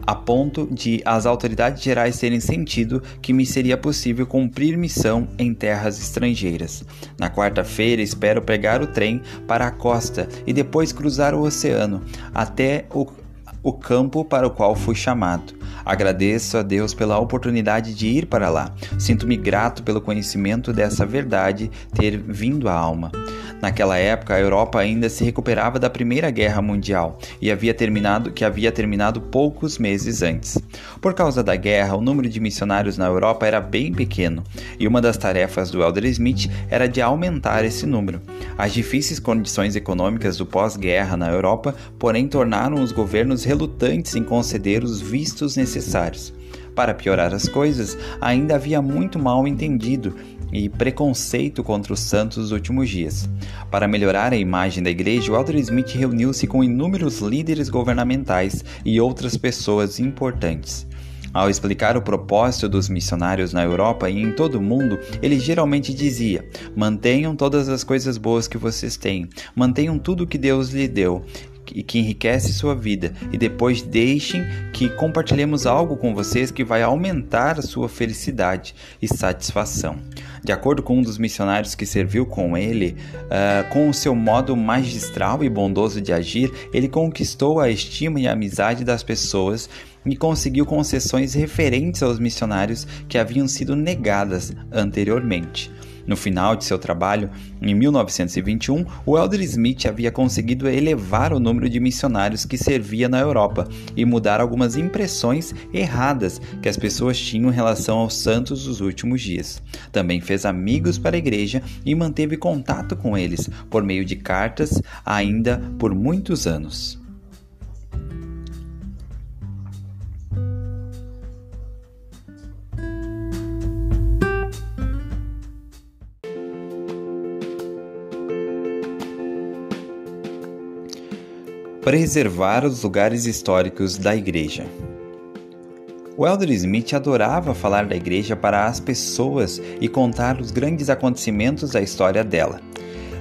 a ponto de as autoridades gerais terem sentido que me seria possível cumprir missão em terras estrangeiras. Na quarta-feira espero pegar o trem para a costa e depois cruzar o oceano até o campo para o qual fui chamado. Agradeço a Deus pela oportunidade de ir para lá. Sinto-me grato pelo conhecimento dessa verdade ter vindo à alma." Naquela época, a Europa ainda se recuperava da Primeira Guerra Mundial e havia terminado poucos meses antes. Por causa da guerra, o número de missionários na Europa era bem pequeno, e uma das tarefas do Elder Smith era de aumentar esse número. As difíceis condições econômicas do pós-guerra na Europa, porém, tornaram os governos relutantes em conceder os vistos necessários. Para piorar as coisas, ainda havia muito mal entendido e preconceito contra os santos dos últimos dias. Para melhorar a imagem da igreja, o Elder Smith reuniu-se com inúmeros líderes governamentais e outras pessoas importantes. Ao explicar o propósito dos missionários na Europa e em todo o mundo, ele geralmente dizia: "Mantenham todas as coisas boas que vocês têm, mantenham tudo o que Deus lhe deu e que enriquece sua vida, e depois deixem que compartilhemos algo com vocês que vai aumentar a sua felicidade e satisfação." De acordo com um dos missionários que serviu com ele, com o seu modo magistral e bondoso de agir, ele conquistou a estima e a amizade das pessoas e conseguiu concessões referentes aos missionários que haviam sido negadas anteriormente. No final de seu trabalho, em 1921, o Elder Smith havia conseguido elevar o número de missionários que servia na Europa e mudar algumas impressões erradas que as pessoas tinham em relação aos santos dos últimos dias. Também fez amigos para a igreja e manteve contato com eles por meio de cartas ainda por muitos anos. Preservar os lugares históricos da igreja. O Elder Smith adorava falar da igreja para as pessoas e contar os grandes acontecimentos da história dela.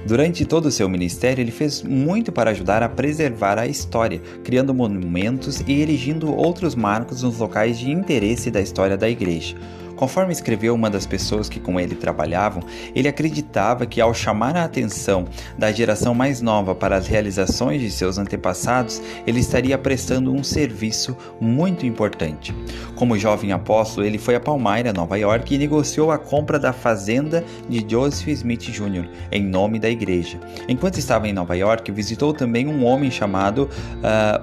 Durante todo o seu ministério, ele fez muito para ajudar a preservar a história, criando monumentos e erigindo outros marcos nos locais de interesse da história da igreja. Conforme escreveu uma das pessoas que com ele trabalhavam, ele acreditava que ao chamar a atenção da geração mais nova para as realizações de seus antepassados, ele estaria prestando um serviço muito importante. Como jovem apóstolo, ele foi a Palmyra, Nova York, e negociou a compra da fazenda de Joseph Smith Jr. em nome da igreja. Enquanto estava em Nova York, visitou também um homem chamado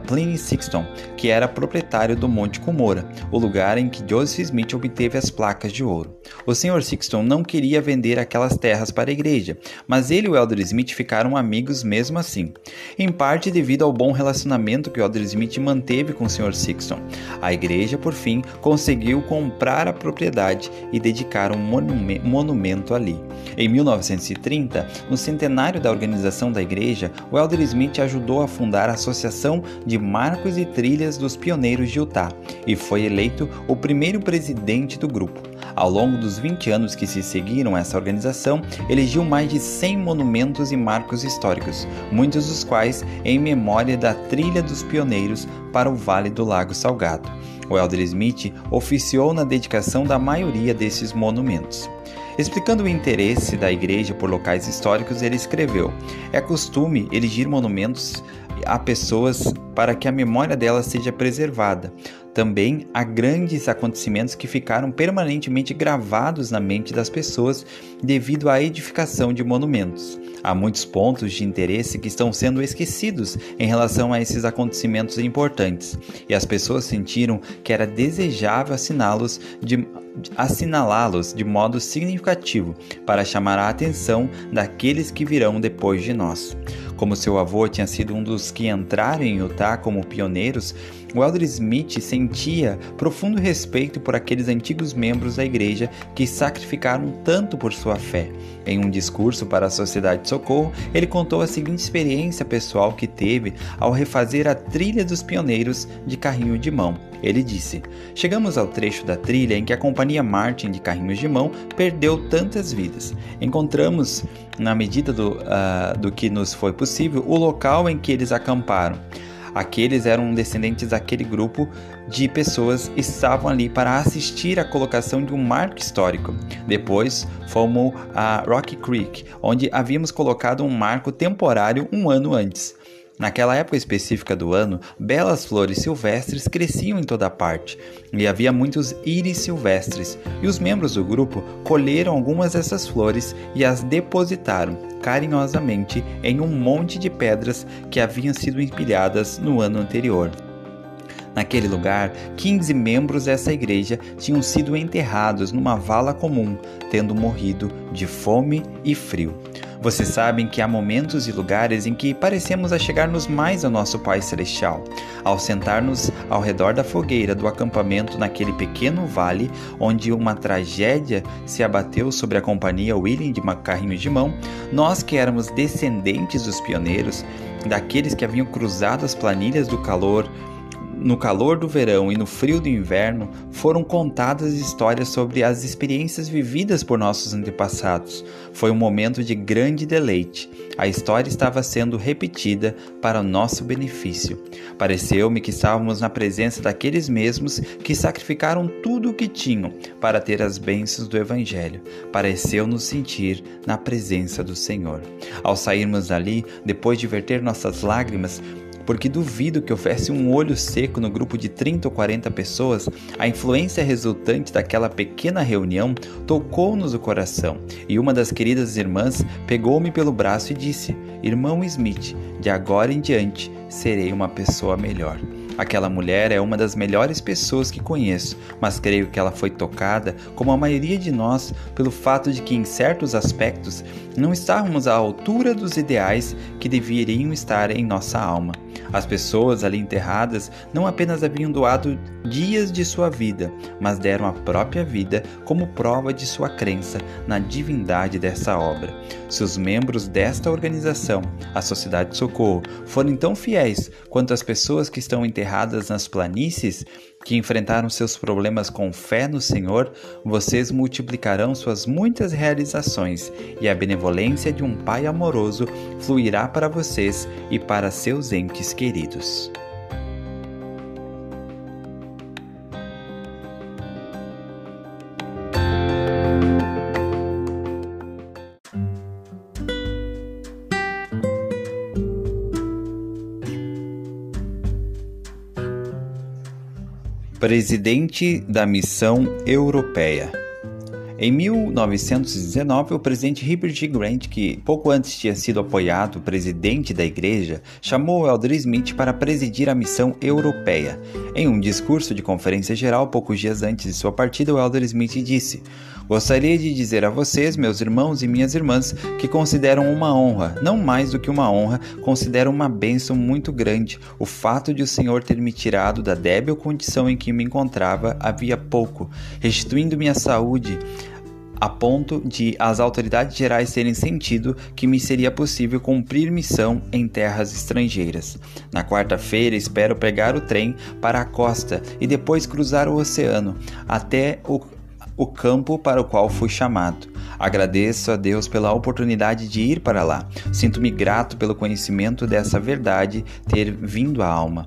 Pliny Sexton, que era proprietário do Monte Cumorah, o lugar em que Joseph Smith obteve as placas de ouro. O Sr. Sexton não queria vender aquelas terras para a igreja, mas ele e o Elder Smith ficaram amigos mesmo assim, em parte devido ao bom relacionamento que o Elder Smith manteve com o Sr. Sexton. A igreja, por fim, conseguiu comprar a propriedade e dedicar um monumento ali. Em 1930, no centenário da organização da igreja, o Elder Smith ajudou a fundar a Associação de Marcos e Trilhas dos Pioneiros de Utah e foi eleito o primeiro presidente do grupo. Ao longo dos 20 anos que se seguiram essa organização, elegiu mais de 100 monumentos e marcos históricos, muitos dos quais em memória da Trilha dos Pioneiros para o Vale do Lago Salgado. O Elder Smith oficiou na dedicação da maioria desses monumentos. Explicando o interesse da igreja por locais históricos, ele escreveu: "É costume erigir monumentos a pessoas para que a memória delas seja preservada. Também há grandes acontecimentos que ficaram permanentemente gravados na mente das pessoas devido à edificação de monumentos. Há muitos pontos de interesse que estão sendo esquecidos em relação a esses acontecimentos importantes, e as pessoas sentiram que era desejável assinalá-los de modo significativo para chamar a atenção daqueles que virão depois de nós." Como seu avô tinha sido um dos que entraram em Utah como pioneiros, o Elder Smith sentia profundo respeito por aqueles antigos membros da igreja que sacrificaram tanto por sua fé. Em um discurso para a Sociedade de Socorro, ele contou a seguinte experiência pessoal que teve ao refazer a trilha dos pioneiros de carrinho de mão. Ele disse: "Chegamos ao trecho da trilha em que a companhia Martin de carrinhos de mão perdeu tantas vidas. Encontramos, na medida do que nos foi possível, o local em que eles acamparam. Aqueles eram descendentes daquele grupo de pessoas que estavam ali para assistir à colocação de um marco histórico. Depois fomos a Rocky Creek, onde havíamos colocado um marco temporário um ano antes. Naquela época específica do ano, belas flores silvestres cresciam em toda parte, e havia muitos íris silvestres, e os membros do grupo colheram algumas dessas flores e as depositaram carinhosamente em um monte de pedras que haviam sido empilhadas no ano anterior. Naquele lugar, 15 membros dessa igreja tinham sido enterrados numa vala comum, tendo morrido de fome e frio. Vocês sabem que há momentos e lugares em que parecemos achegar-nos mais ao nosso Pai Celestial. Ao sentar-nos ao redor da fogueira do acampamento naquele pequeno vale, onde uma tragédia se abateu sobre a companhia William de carrinhos de mão, nós que éramos descendentes dos pioneiros, daqueles que haviam cruzado as planilhas no calor do verão e no frio do inverno, foram contadas histórias sobre as experiências vividas por nossos antepassados. Foi um momento de grande deleite. A história estava sendo repetida para o nosso benefício. Pareceu-me que estávamos na presença daqueles mesmos que sacrificaram tudo o que tinham para ter as bênçãos do Evangelho. Pareceu-nos sentir na presença do Senhor. Ao sairmos dali, depois de verter nossas lágrimas, porque duvido que houvesse um olho seco no grupo de 30 ou 40 pessoas, a influência resultante daquela pequena reunião tocou-nos o coração, e uma das queridas irmãs pegou-me pelo braço e disse: "Irmão Smith, de agora em diante serei uma pessoa melhor." Aquela mulher é uma das melhores pessoas que conheço, mas creio que ela foi tocada, como a maioria de nós, pelo fato de que em certos aspectos não estávamos à altura dos ideais que deveriam estar em nossa alma. As pessoas ali enterradas não apenas haviam doado dias de sua vida, mas deram a própria vida como prova de sua crença na divindade dessa obra. Se os membros desta organização, a Sociedade de Socorro, forem tão fiéis quanto as pessoas que estão enterradas nas planícies, que enfrentaram seus problemas com fé no Senhor, vocês multiplicarão suas muitas realizações, e a benevolência de um Pai amoroso fluirá para vocês e para seus entes queridos. Presidente da Missão Europeia. Em 1919, o presidente Herbert G. Grant, que pouco antes tinha sido apoiado presidente da igreja, chamou Elder Smith para presidir a missão europeia. Em um discurso de conferência geral, poucos dias antes de sua partida, o Elder Smith disse: "Gostaria de dizer a vocês, meus irmãos e minhas irmãs, que consideram uma honra, não mais do que uma honra, considero uma bênção muito grande, o fato de o Senhor ter me tirado da débil condição em que me encontrava havia pouco, restituindo-me a saúde, a ponto de as autoridades gerais terem sentido que me seria possível cumprir missão em terras estrangeiras. Na quarta-feira espero pegar o trem para a costa e depois cruzar o oceano até o campo para o qual fui chamado. Agradeço a Deus pela oportunidade de ir para lá. Sinto-me grato pelo conhecimento dessa verdade ter vindo à alma."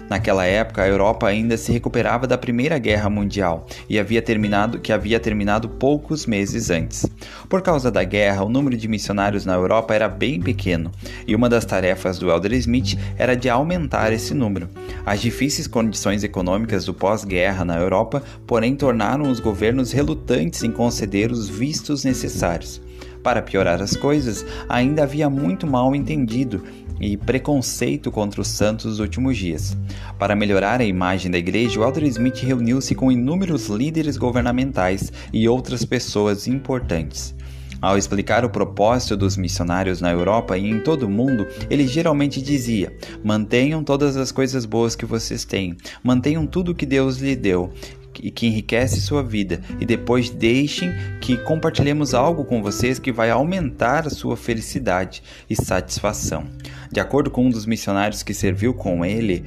Naquela época, a Europa ainda se recuperava da Primeira Guerra Mundial e havia terminado poucos meses antes. Por causa da guerra, o número de missionários na Europa era bem pequeno, e uma das tarefas do Elder Smith era de aumentar esse número. As difíceis condições econômicas do pós-guerra na Europa, porém, tornaram os governos relutantes em conceder os vistos necessários. Para piorar as coisas, ainda havia muito mal entendido e preconceito contra os santos dos últimos dias. Para melhorar a imagem da igreja, o Elder Smith reuniu-se com inúmeros líderes governamentais e outras pessoas importantes. Ao explicar o propósito dos missionários na Europa e em todo o mundo, ele geralmente dizia: "Mantenham todas as coisas boas que vocês têm, mantenham tudo que Deus lhe deu e que enriquece sua vida, e depois deixem que compartilhemos algo com vocês que vai aumentar a sua felicidade e satisfação." De acordo com um dos missionários que serviu com ele,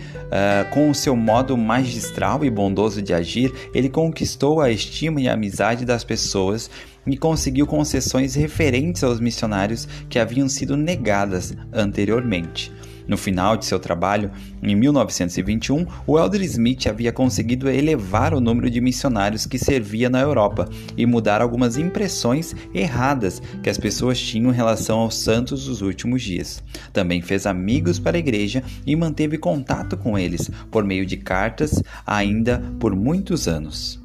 com o seu modo magistral e bondoso de agir, ele conquistou a estima e a amizade das pessoas e conseguiu concessões referentes aos missionários que haviam sido negadas anteriormente. No final de seu trabalho, em 1921, o Elder Smith havia conseguido elevar o número de missionários que servia na Europa e mudar algumas impressões erradas que as pessoas tinham em relação aos santos dos últimos dias. Também fez amigos para a igreja e manteve contato com eles por meio de cartas ainda por muitos anos.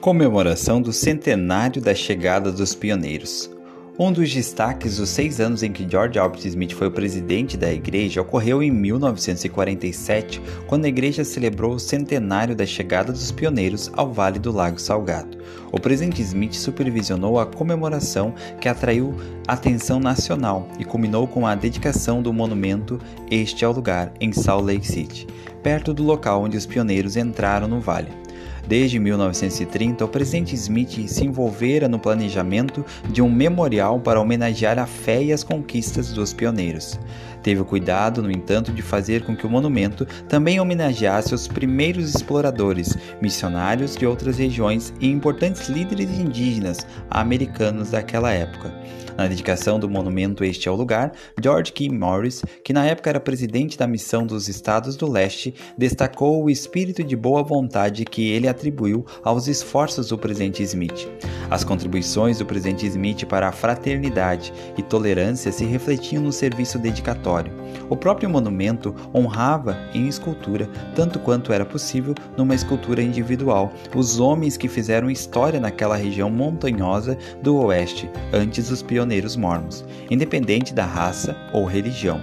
Comemoração do centenário da chegada dos pioneiros. Um dos destaques dos 6 anos em que George Albert Smith foi o presidente da igreja ocorreu em 1947, quando a igreja celebrou o centenário da chegada dos pioneiros ao Vale do Lago Salgado. O presidente Smith supervisionou a comemoração, que atraiu atenção nacional e culminou com a dedicação do monumento "Este é o Lugar", em Salt Lake City, perto do local onde os pioneiros entraram no vale. Desde 1930, o presidente Smith se envolvera no planejamento de um memorial para homenagear a fé e as conquistas dos pioneiros. Teve o cuidado, no entanto, de fazer com que o monumento também homenageasse os primeiros exploradores, missionários de outras regiões e importantes líderes indígenas americanos daquela época. Na dedicação do monumento "Este é o Lugar", George K. Morris, que na época era presidente da Missão dos Estados do Leste, destacou o espírito de boa vontade que ele atribuiu aos esforços do presidente Smith. As contribuições do presidente Smith para a fraternidade e tolerância se refletiam no serviço dedicatório. O próprio monumento honrava em escultura, tanto quanto era possível numa escultura individual, os homens que fizeram história naquela região montanhosa do oeste, antes dos pioneiros mormons, independente da raça ou religião.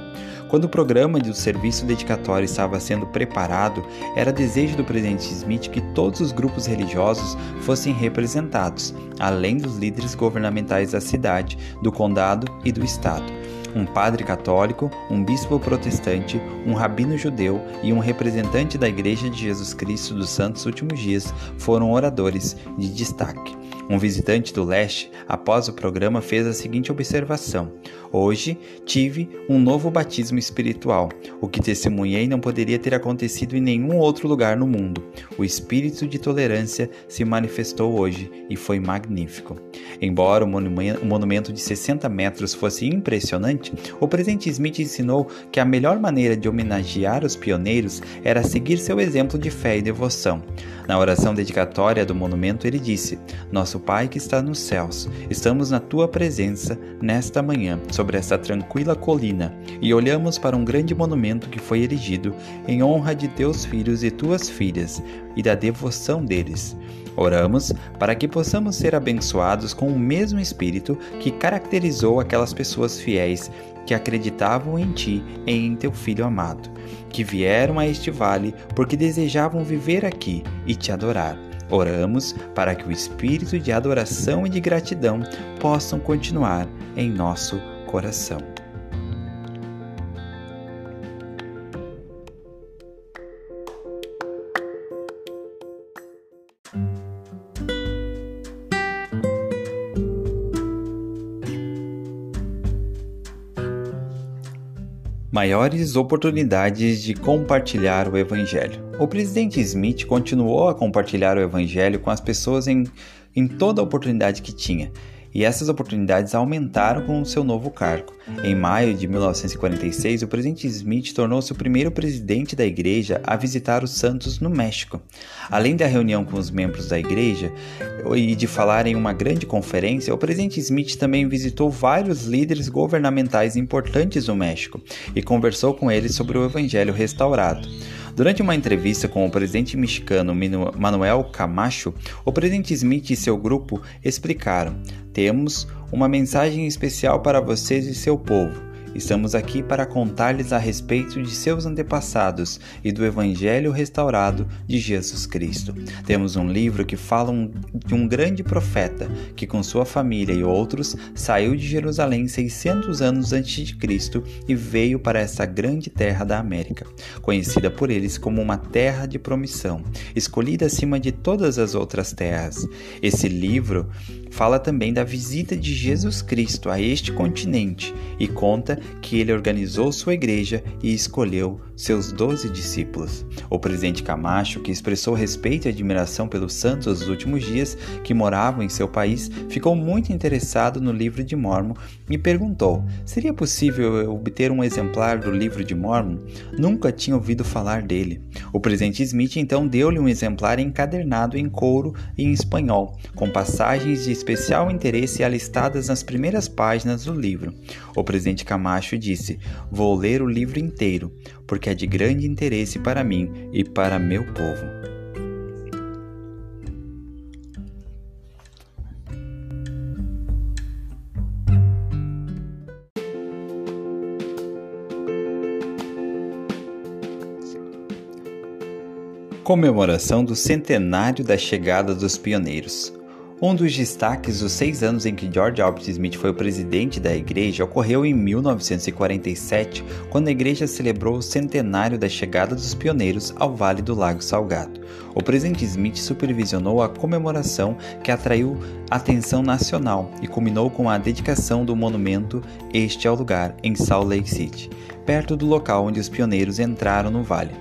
Quando o programa do serviço dedicatório estava sendo preparado, era desejo do presidente Smith que todos os grupos religiosos fossem representados, além dos líderes governamentais da cidade, do condado e do estado. Um padre católico, um bispo protestante, um rabino judeu e um representante da Igreja de Jesus Cristo dos Santos Últimos Dias foram oradores de destaque. Um visitante do leste, após o programa, fez a seguinte observação: "Hoje tive um novo batismo espiritual. O que testemunhei não poderia ter acontecido em nenhum outro lugar no mundo. O espírito de tolerância se manifestou hoje e foi magnífico." Embora o monumento de 60 metros fosse impressionante, o presidente Smith ensinou que a melhor maneira de homenagear os pioneiros era seguir seu exemplo de fé e devoção. Na oração dedicatória do monumento, ele disse: "Nosso Pai que está nos céus, estamos na tua presença nesta manhã, sobre esta tranquila colina, e olhamos para um grande monumento que foi erigido em honra de teus filhos e tuas filhas e da devoção deles. Oramos para que possamos ser abençoados com o mesmo espírito que caracterizou aquelas pessoas fiéis que acreditavam em ti e em teu Filho amado, que vieram a este vale porque desejavam viver aqui e te adorar. Oramos para que o espírito de adoração e de gratidão possam continuar em nosso coração." Maiores oportunidades de compartilhar o Evangelho. O presidente Smith continuou a compartilhar o Evangelho com as pessoas em toda a oportunidade que tinha, e essas oportunidades aumentaram com o seu novo cargo. Em maio de 1946, o presidente Smith tornou-se o primeiro presidente da igreja a visitar os Santos no México. Além da reunião com os membros da igreja e de falar em uma grande conferência, o presidente Smith também visitou vários líderes governamentais importantes do México e conversou com eles sobre o Evangelho restaurado. Durante uma entrevista com o presidente mexicano Manuel Camacho, o presidente Smith e seu grupo explicaram: "Temos uma mensagem especial para vocês e seu povo. Estamos aqui para contar-lhes a respeito de seus antepassados e do Evangelho restaurado de Jesus Cristo. Temos um livro que fala de um grande profeta que, com sua família e outros, saiu de Jerusalém 600 anos antes de Cristo e veio para essa grande terra da América, conhecida por eles como uma terra de promissão, escolhida acima de todas as outras terras. Esse livro fala também da visita de Jesus Cristo a este continente e conta que ele organizou sua igreja e escolheu seus 12 discípulos." O presidente Camacho, que expressou respeito e admiração pelos santos dos últimos dias que moravam em seu país, ficou muito interessado no livro de Mórmon e perguntou: "Seria possível obter um exemplar do livro de Mórmon? Nunca tinha ouvido falar dele." O presidente Smith então deu-lhe um exemplar encadernado em couro e em espanhol, com passagens de especial interesse alistadas nas primeiras páginas do livro. O presidente Camacho disse: "Vou ler o livro inteiro, porque é de grande interesse para mim e para meu povo." Comemoração do centenário da chegada dos pioneiros. Um dos destaques dos 6 anos em que George Albert Smith foi o presidente da igreja ocorreu em 1947, quando a igreja celebrou o centenário da chegada dos pioneiros ao Vale do Lago Salgado. O presidente Smith supervisionou a comemoração, que atraiu atenção nacional e culminou com a dedicação do monumento "Este é o Lugar", em Salt Lake City, perto do local onde os pioneiros entraram no vale.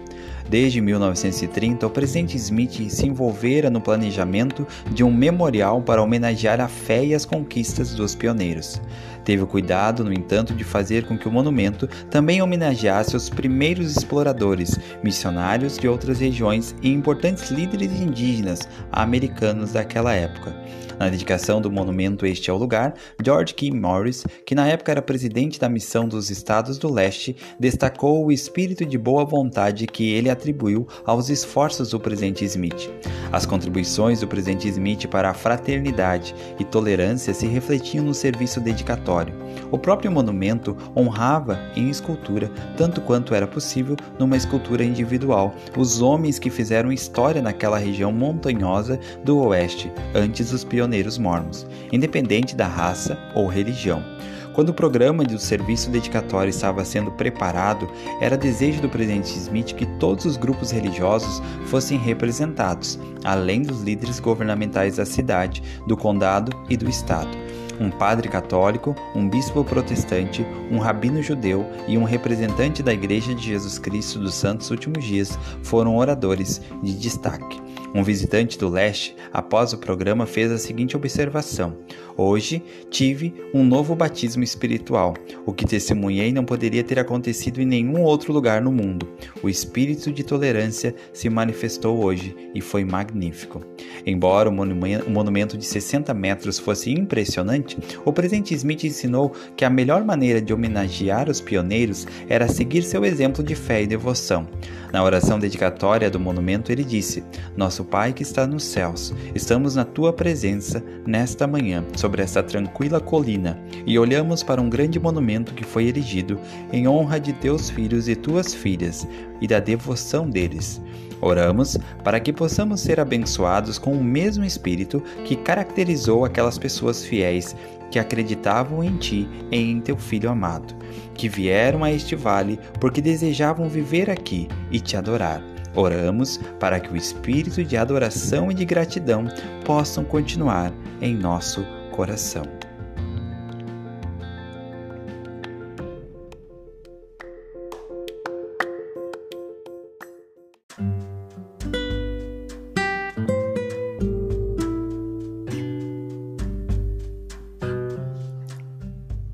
Desde 1930, o presidente Smith se envolvera no planejamento de um memorial para homenagear a fé e as conquistas dos pioneiros. Teve o cuidado, no entanto, de fazer com que o monumento também homenageasse os primeiros exploradores, missionários de outras regiões e importantes líderes indígenas americanos daquela época. Na dedicação do monumento "Este é o Lugar", George K. Morris, que na época era presidente da Missão dos Estados do Leste, destacou o espírito de boa vontade que ele atribuiu aos esforços do presidente Smith. As contribuições do presidente Smith para a fraternidade e tolerância se refletiam no serviço dedicatório. O próprio monumento honrava em escultura, tanto quanto era possível numa escultura individual, os homens que fizeram história naquela região montanhosa do oeste, antes dos pioneiros mormons, independente da raça ou religião. Quando o programa do serviço dedicatório estava sendo preparado, era desejo do presidente Smith que todos os grupos religiosos fossem representados, além dos líderes governamentais da cidade, do condado e do estado. Um padre católico, um bispo protestante, um rabino judeu e um representante da Igreja de Jesus Cristo dos Santos Últimos Dias foram oradores de destaque. Um visitante do leste, após o programa, fez a seguinte observação: "Hoje tive um novo batismo espiritual. O que testemunhei não poderia ter acontecido em nenhum outro lugar no mundo. O espírito de tolerância se manifestou hoje e foi magnífico." Embora o monumento de 60 metros fosse impressionante, o presidente Smith ensinou que a melhor maneira de homenagear os pioneiros era seguir seu exemplo de fé e devoção. Na oração dedicatória do monumento, ele disse: "Nosso Pai que está nos céus, estamos na tua presença nesta manhã, sobre esta tranquila colina, e olhamos para um grande monumento que foi erigido em honra de teus filhos e tuas filhas e da devoção deles. Oramos para que possamos ser abençoados com o mesmo espírito que caracterizou aquelas pessoas fiéis que acreditavam em ti e em teu Filho amado, que vieram a este vale porque desejavam viver aqui e te adorar. Oramos para que o espírito de adoração e de gratidão possam continuar em nosso coração."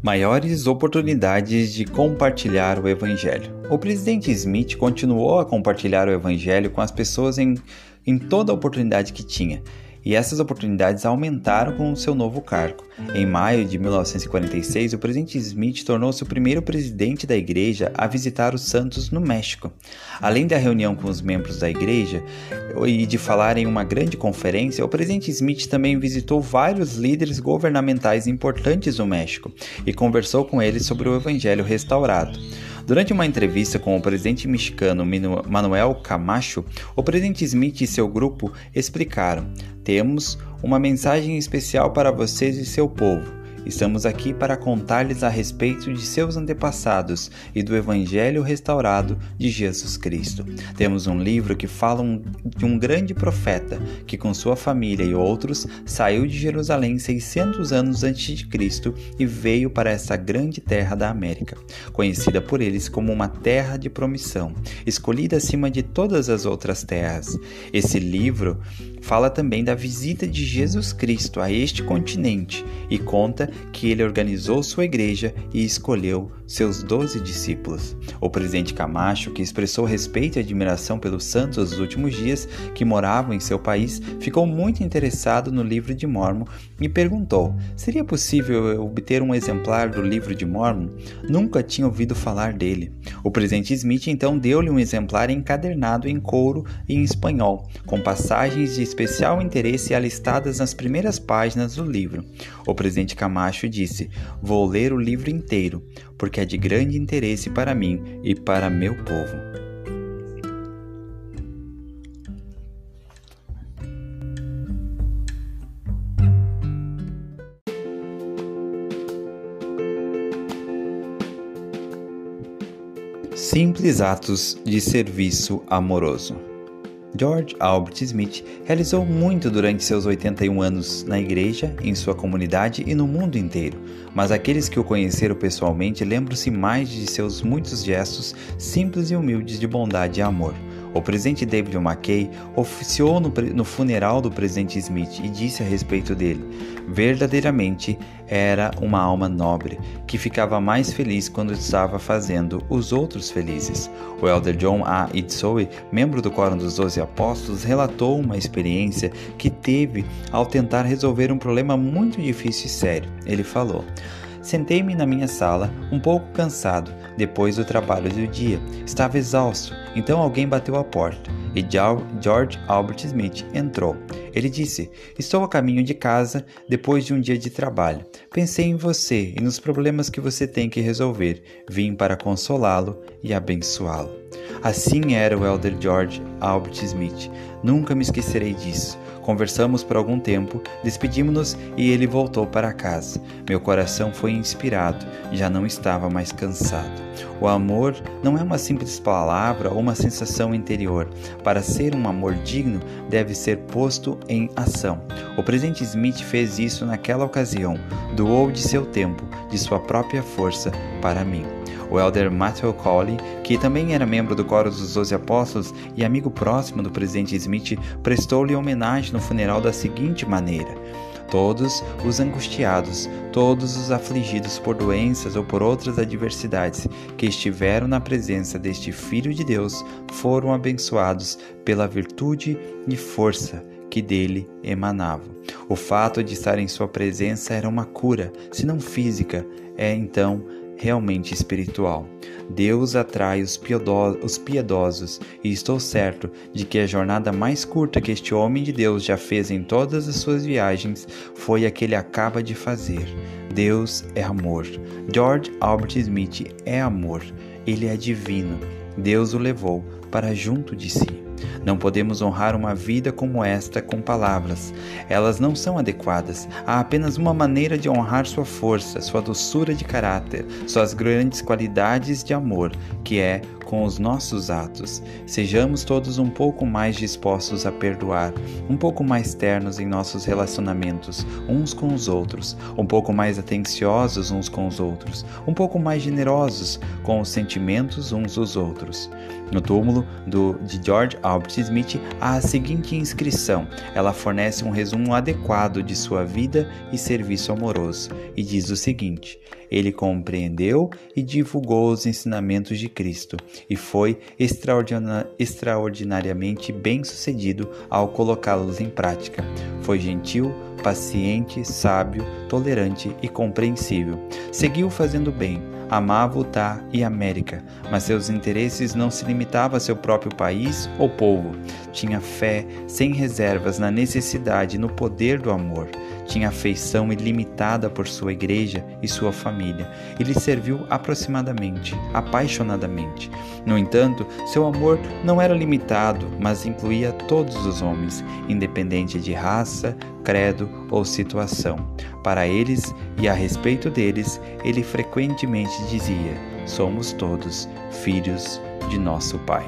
Maiores oportunidades de compartilhar o Evangelho. O presidente Smith continuou a compartilhar o Evangelho com as pessoas em toda a oportunidade que tinha, e essas oportunidades aumentaram com o seu novo cargo. Em maio de 1946, o presidente Smith tornou-se o primeiro presidente da igreja a visitar os santos no México. Além da reunião com os membros da igreja e de falar em uma grande conferência, o presidente Smith também visitou vários líderes governamentais importantes no México e conversou com eles sobre o Evangelho restaurado. Durante uma entrevista com o presidente mexicano Manuel Camacho, o presidente Smith e seu grupo explicaram: "Temos uma mensagem especial para vocês e seu povo. Estamos aqui para contar-lhes a respeito de seus antepassados e do Evangelho restaurado de Jesus Cristo. Temos um livro que fala de um grande profeta que, com sua família e outros, saiu de Jerusalém 600 anos antes de Cristo e veio para essa grande terra da América, conhecida por eles como uma terra de promissão, escolhida acima de todas as outras terras. Esse livro fala também da visita de Jesus Cristo a este continente e conta que ele organizou sua igreja e escolheu seus 12 discípulos." O presidente Camacho, que expressou respeito e admiração pelos santos dos últimos dias que moravam em seu país, ficou muito interessado no livro de Mórmon e perguntou: "Seria possível obter um exemplar do livro de Mórmon? Nunca tinha ouvido falar dele." O presidente Smith então deu-lhe um exemplar encadernado em couro e em espanhol, com passagens de especial interesse alistadas nas primeiras páginas do livro. O presidente Camacho disse: "Vou ler o livro inteiro, porque é de grande interesse para mim e para meu povo." Simples atos de serviço amoroso. George Albert Smith realizou muito durante seus 81 anos na igreja, em sua comunidade e no mundo inteiro, mas aqueles que o conheceram pessoalmente lembram-se mais de seus muitos gestos simples e humildes de bondade e amor. O presidente David McKay oficiou no funeral do presidente Smith e disse a respeito dele: "Verdadeiramente era uma alma nobre, que ficava mais feliz quando estava fazendo os outros felizes." O elder John A. Idsoe, membro do Quórum dos 12 Apóstolos, relatou uma experiência que teve ao tentar resolver um problema muito difícil e sério. Ele falou: "Sentei-me na minha sala, um pouco cansado, depois do trabalho do dia. Estava exausto, então alguém bateu à porta e George Albert Smith entrou. Ele disse: "Estou a caminho de casa depois de um dia de trabalho. Pensei em você e nos problemas que você tem que resolver. Vim para consolá-lo e abençoá-lo." Assim era o Elder George Albert Smith. Nunca me esquecerei disso. Conversamos por algum tempo, despedimos-nos e ele voltou para casa. Meu coração foi inspirado, já não estava mais cansado. O amor não é uma simples palavra ou uma sensação interior. Para ser um amor digno, deve ser posto em ação. O presidente Smith fez isso naquela ocasião. Doou de seu tempo, de sua própria força, para mim. O elder Matthew Cawley, que também era membro do Coro dos 12 Apóstolos e amigo próximo do presidente Smith, prestou-lhe homenagem no funeral da seguinte maneira: todos os angustiados, todos os afligidos por doenças ou por outras adversidades que estiveram na presença deste Filho de Deus foram abençoados pela virtude e força que dele emanavam. O fato de estar em sua presença era uma cura, se não física, então realmente espiritual. Deus atrai os piedosos, e estou certo de que a jornada mais curta que este homem de Deus já fez em todas as suas viagens foi a que ele acaba de fazer. Deus é amor. George Albert Smith é amor. Ele é divino. Deus o levou para junto de si. Não podemos honrar uma vida como esta com palavras. Elas não são adequadas. Há apenas uma maneira de honrar sua força, sua doçura de caráter, suas grandes qualidades de amor, que é com os nossos atos. Sejamos todos um pouco mais dispostos a perdoar, um pouco mais ternos em nossos relacionamentos uns com os outros, um pouco mais atenciosos uns com os outros, um pouco mais generosos com os sentimentos uns dos outros. No túmulo de George Albert Smith há a seguinte inscrição. Ela fornece um resumo adequado de sua vida e serviço amoroso e diz o seguinte: ele compreendeu e divulgou os ensinamentos de Cristo e foi extraordinariamente bem-sucedido ao colocá-los em prática. Foi gentil, paciente, sábio, tolerante e compreensível. Seguiu fazendo bem. Amava Utah e América, mas seus interesses não se limitavam a seu próprio país ou povo. Tinha fé sem reservas na necessidade e no poder do amor. Tinha afeição ilimitada por sua igreja e sua família. Ele serviu apaixonadamente. No entanto, seu amor não era limitado, mas incluía todos os homens, independente de raça, credo ou situação. Para eles e a respeito deles, ele frequentemente dizia: somos todos filhos de nosso Pai.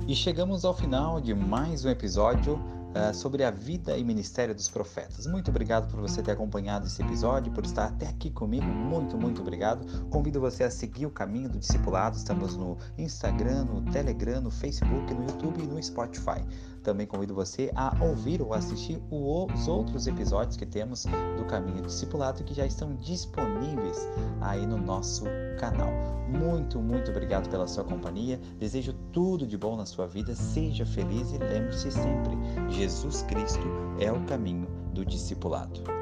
E chegamos ao final de mais um episódio sobre a vida e ministério dos profetas. Muito obrigado por você ter acompanhado esse episódio, por estar até aqui comigo. Muito, muito obrigado. Convido você a seguir o caminho do discipulado. Estamos no Instagram, no Telegram, no Facebook, no YouTube e no Spotify. Também convido você a ouvir ou assistir os outros episódios que temos do Caminho do Discipulado, que já estão disponíveis aí no nosso canal. Muito, muito obrigado pela sua companhia. Desejo tudo de bom na sua vida. Seja feliz e lembre-se sempre: Jesus Cristo é o caminho do discipulado.